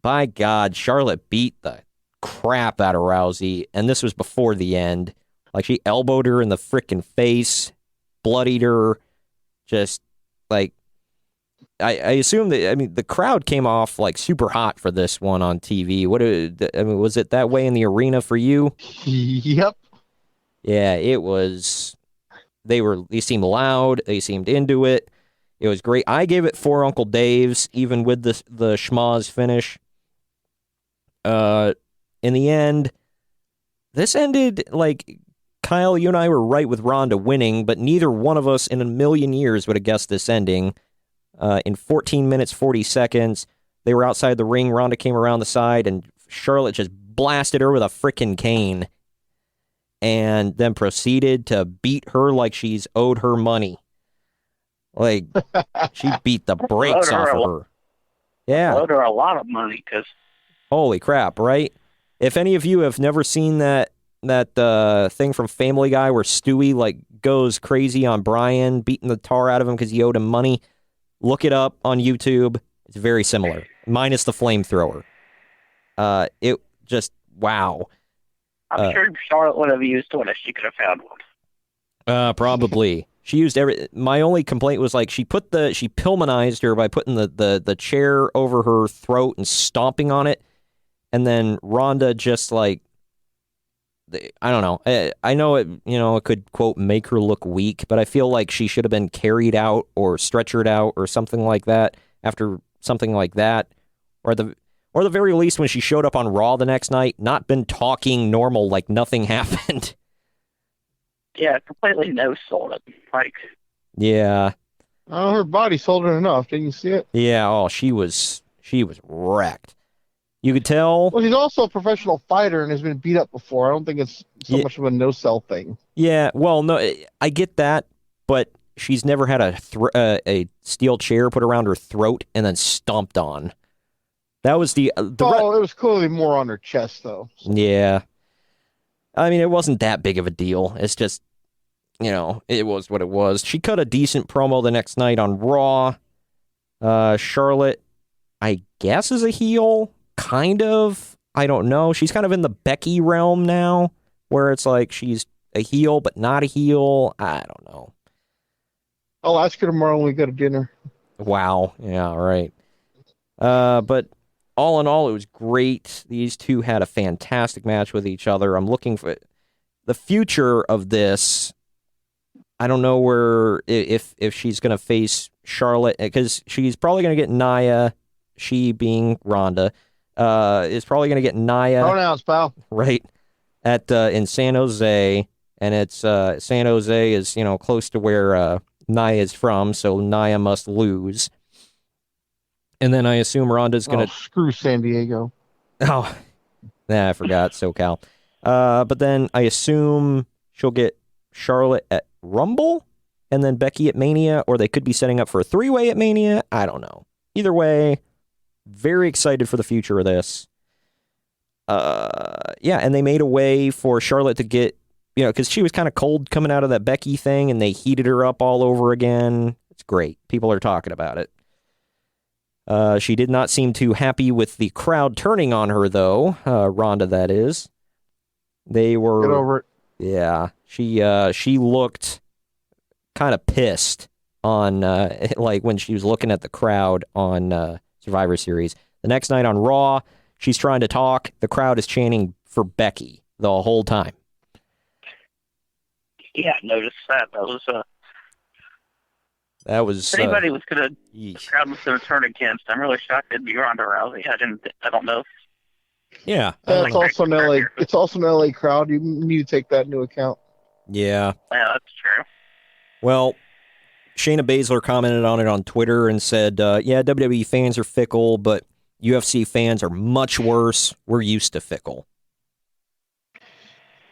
By God, Charlotte beat the crap out of Rousey, and this was before the end. Like, she elbowed her in the frickin' face, bloodied her, just, like, I assume that, I mean, the crowd came off, like, super hot for this one on TV. Was it that way in the arena for you? Yep. Yeah, it was. They seemed loud. They seemed into it. It was great. I gave it 4 Uncle Daves, even with the schmaz finish. In the end, this ended, like, Kyle, you and I were right with Ronda winning, but neither one of us in a million years would have guessed this ending. In 14 minutes, 40 seconds, they were outside the ring. Ronda came around the side, and Charlotte just blasted her with a frickin' cane and then proceeded to beat her like she's owed her money. Like, she beat the brakes off of her. Yeah. Owed her a lot of money, because... Holy crap, right? If any of you have never seen that thing from Family Guy where Stewie, like, goes crazy on Brian, beating the tar out of him because he owed him money, look it up on YouTube. It's very similar, minus the flamethrower. It just, wow. I'm sure Charlotte would have used one if she could have found one. Probably. She used my only complaint was, like, she Pillmanized her by putting the chair over her throat and stomping on it, and then Ronda just, like, I don't know. I know it, you know, it could, quote, make her look weak, but I feel like she should have been carried out or stretchered out or something like that after something like that. Or the very least, when she showed up on Raw the next night, not been talking normal like nothing happened. Yeah, completely no-sold it. Like, yeah. Oh, her body sold it enough. Didn't you see it? Yeah, oh, she was wrecked. You could tell. Well, she's also a professional fighter and has been beat up before. I don't think it's so much of a no-sell thing. Yeah, well, no, I get that, but she's never had a steel chair put around her throat and then stomped on. That was it was clearly more on her chest, though. So. Yeah. I mean, it wasn't that big of a deal. It's just, you know, it was what it was. She cut a decent promo the next night on Raw. Charlotte, I guess, is a heel. Kind of. I don't know. She's kind of in the Becky realm now, where it's like she's a heel but not a heel. I don't know. I'll ask her tomorrow when we go to dinner. Wow. Yeah, right. But all in all, it was great. These two had a fantastic match with each other. I'm looking for the future of this. I don't know where if she's going to face Charlotte, because she's probably going to get Nia, she being Ronda, is probably going to get Nia. Pronouns, pal. Right. In San Jose, and it's San Jose is, you know, close to where Nia is from, so Nia must lose. And then I assume Ronda's going to... screw San Diego. Oh, I forgot, SoCal. But then I assume she'll get Charlotte at Rumble and then Becky at Mania, or they could be setting up for a 3-way at Mania. I don't know. Either way, very excited for the future of this. Yeah, and they made a way for Charlotte to get, because she was kind of cold coming out of that Becky thing, and they heated her up all over again. It's great. People are talking about it. She did not seem too happy with the crowd turning on her, though. Ronda, that is. They were... Get over it. Yeah. She looked kind of pissed on, like, when she was looking at the crowd on Survivor Series. The next night on Raw, she's trying to talk. The crowd is chanting for Becky the whole time. Yeah, I noticed that. That was... If anybody was going to... The crowd was going to turn against. I'm really shocked it'd be Ronda Rousey. I don't know. Yeah. It's also an LA. It's also an LA crowd. You need to take that into account. Yeah. Yeah, that's true. Well, Shayna Baszler commented on it on Twitter and said, yeah, WWE fans are fickle, but UFC fans are much worse. We're used to fickle.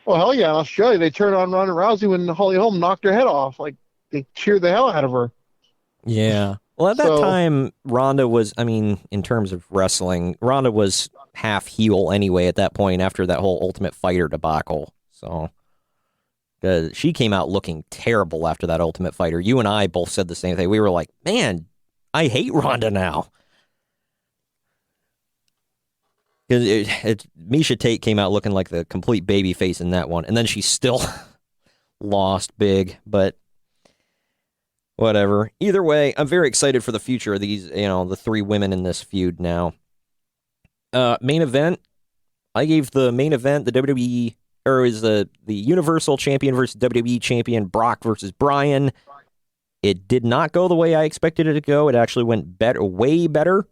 Well, hell yeah. In Australia, they turned on Ronda Rousey when Holly Holm knocked her head off. Like, they cheered the hell out of her. Yeah. Well, at that time, Ronda was, in terms of wrestling, Ronda was half heel anyway at that point after that whole Ultimate Fighter debacle. So, she came out looking terrible after that Ultimate Fighter. You and I both said the same thing. We were like, man, I hate Ronda now. Because Miesha Tate came out looking like the complete babyface in that one. And then she still lost big, but... whatever. Either way, I'm very excited for the future of these, the 3 women in this feud now. Main event. I gave the main event the WWE, or is the Universal Champion versus WWE Champion Brock versus Bryan. It did not go the way I expected it to go. It actually went way better.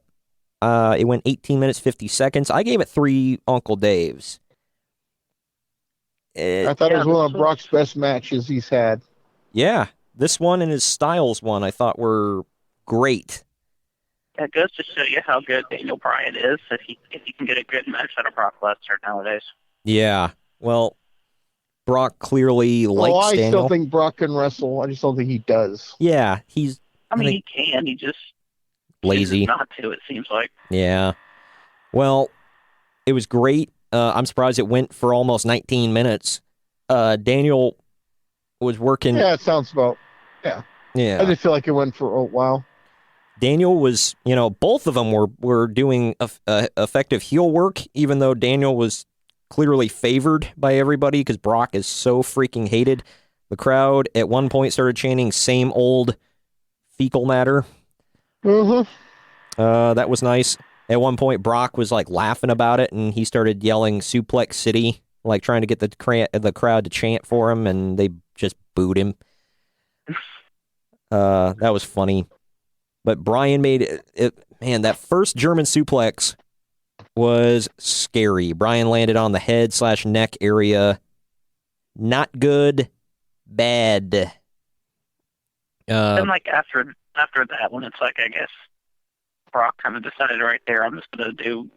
It went 18 minutes, 50 seconds. I gave it 3 Uncle Daves. I thought it was one of Brock's best matches he's had. Yeah. This one and his Styles one I thought were great. That goes to show you how good Daniel Bryan is if he can get a good match out of Brock Lesnar nowadays. Yeah. Well, Brock clearly likes Daniel. I still think Brock can wrestle. I just don't think he does. Yeah, he's... he can. He just... lazy. Not to, it seems like. Yeah. Well, it was great. I'm surprised it went for almost 19 minutes. Daniel was working... Yeah, it sounds about... Yeah. Yeah. I just feel like it went for a while. Daniel was, both of them were doing effective heel work, even though Daniel was clearly favored by everybody because Brock is so freaking hated. The crowd at one point started chanting same old fecal matter. Mm-hmm. That was nice. At one point, Brock was like laughing about it, and he started yelling Suplex City, like trying to get the crowd to chant for him, and they just booed him. That was funny. But Bryan made it. Man, that first German suplex was scary. Bryan landed on the head/neck area. Not good. Bad. And like after that one, it's like, I guess Brock kind of decided right there, I'm just going to do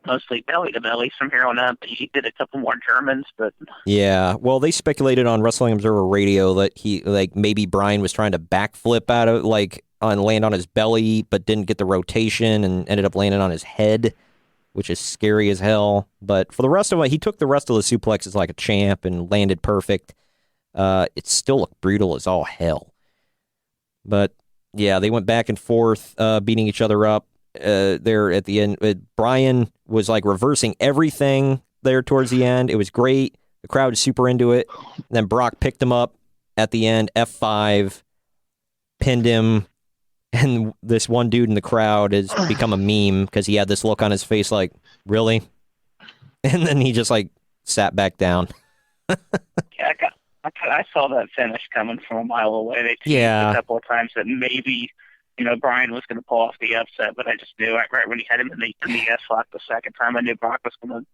mostly belly to belly from here on out. He did a couple more Germans, but yeah. Well, they speculated on Wrestling Observer Radio that maybe Bryan was trying to backflip out of land on his belly, but didn't get the rotation and ended up landing on his head, which is scary as hell. But for the rest of it, he took the rest of the suplexes like a champ and landed perfect. It still looked brutal as all hell. But yeah, they went back and forth, beating each other up. There at the end, Bryan was like reversing everything there towards the end. It was great. The crowd was super into it. And then Brock picked him up at the end, F5, pinned him. And this one dude in the crowd has become a meme because he had this look on his face like, really? And then he just like sat back down. Yeah, I saw that finish coming from a mile away. They teased a couple of times that maybe, Bryan was going to pull off the upset, but I just knew right when he had him in the S-lock the second time, I knew Brock was going to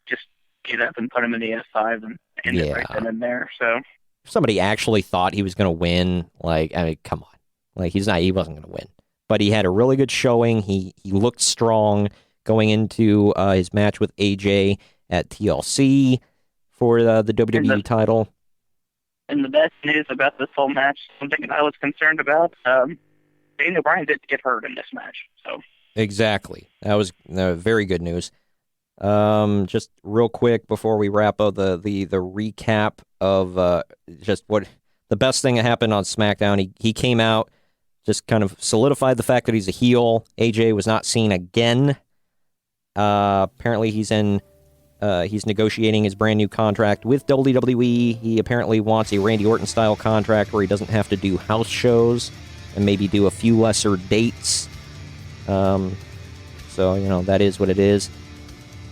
just get up and put him in the F5 and end it right then and there. So if somebody actually thought he was going to win, come on. He wasn't going to win. but he had a really good showing. He looked strong going into his match with AJ at TLC for the WWE title. And the best news about this whole match, something that I was concerned about, Daniel Bryan didn't get hurt in this match. So Exactly. That was very good news. Just real quick before we wrap up the recap of just what the best thing that happened on SmackDown. He came out, just kind of solidified the fact that he's a heel. AJ was not seen again. Apparently he's negotiating his brand new contract with WWE. He apparently wants a Randy Orton style contract where he doesn't have to do house shows and maybe do a few lesser dates. So, that is what it is.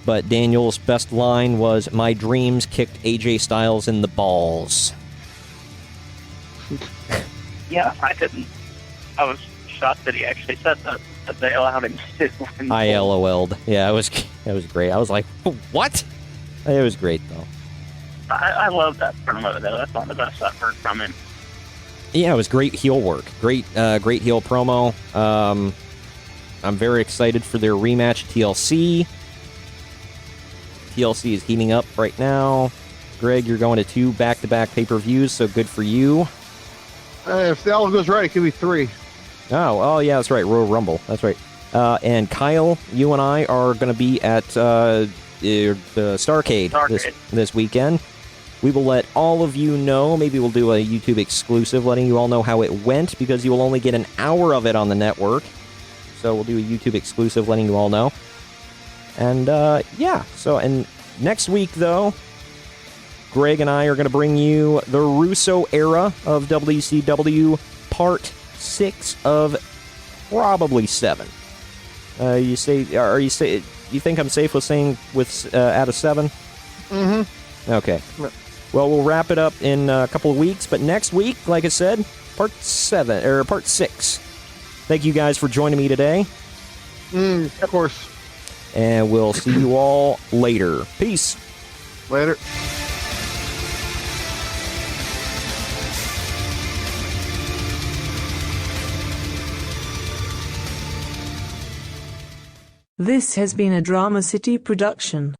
But Daniel's best line was, "My dreams kicked AJ Styles in the balls." Yeah, I was shocked that he actually said that they allowed him to. I LOL'd. Yeah, it was great. I was like, what? It was great, though. I love that promo, though. That's one of the best I've heard from him. Yeah, it was great heel work. Great heel promo. I'm very excited for their rematch at TLC. TLC is heating up right now. Greg, you're going to 2 back-to-back pay-per-views, so good for you. If the all goes right, it could be 3. Oh, yeah, that's right. Royal Rumble. That's right. And Kyle, you and I are going to be at the Starrcade this weekend. We will let all of you know. Maybe we'll do a YouTube exclusive letting you all know how it went, because you will only get an hour of it on the network. So we'll do a YouTube exclusive letting you all know. And, and next week, though, Greg and I are going to bring you the Russo era of WCW, part 6 of probably 7. You think I'm safe with saying out of 7? Mm-hmm. Okay. Well, we'll wrap it up in a couple of weeks, but next week, like I said, part 6. Thank you guys for joining me today. Of course. And we'll see you all later. Peace. Later. This has been a Drama City production.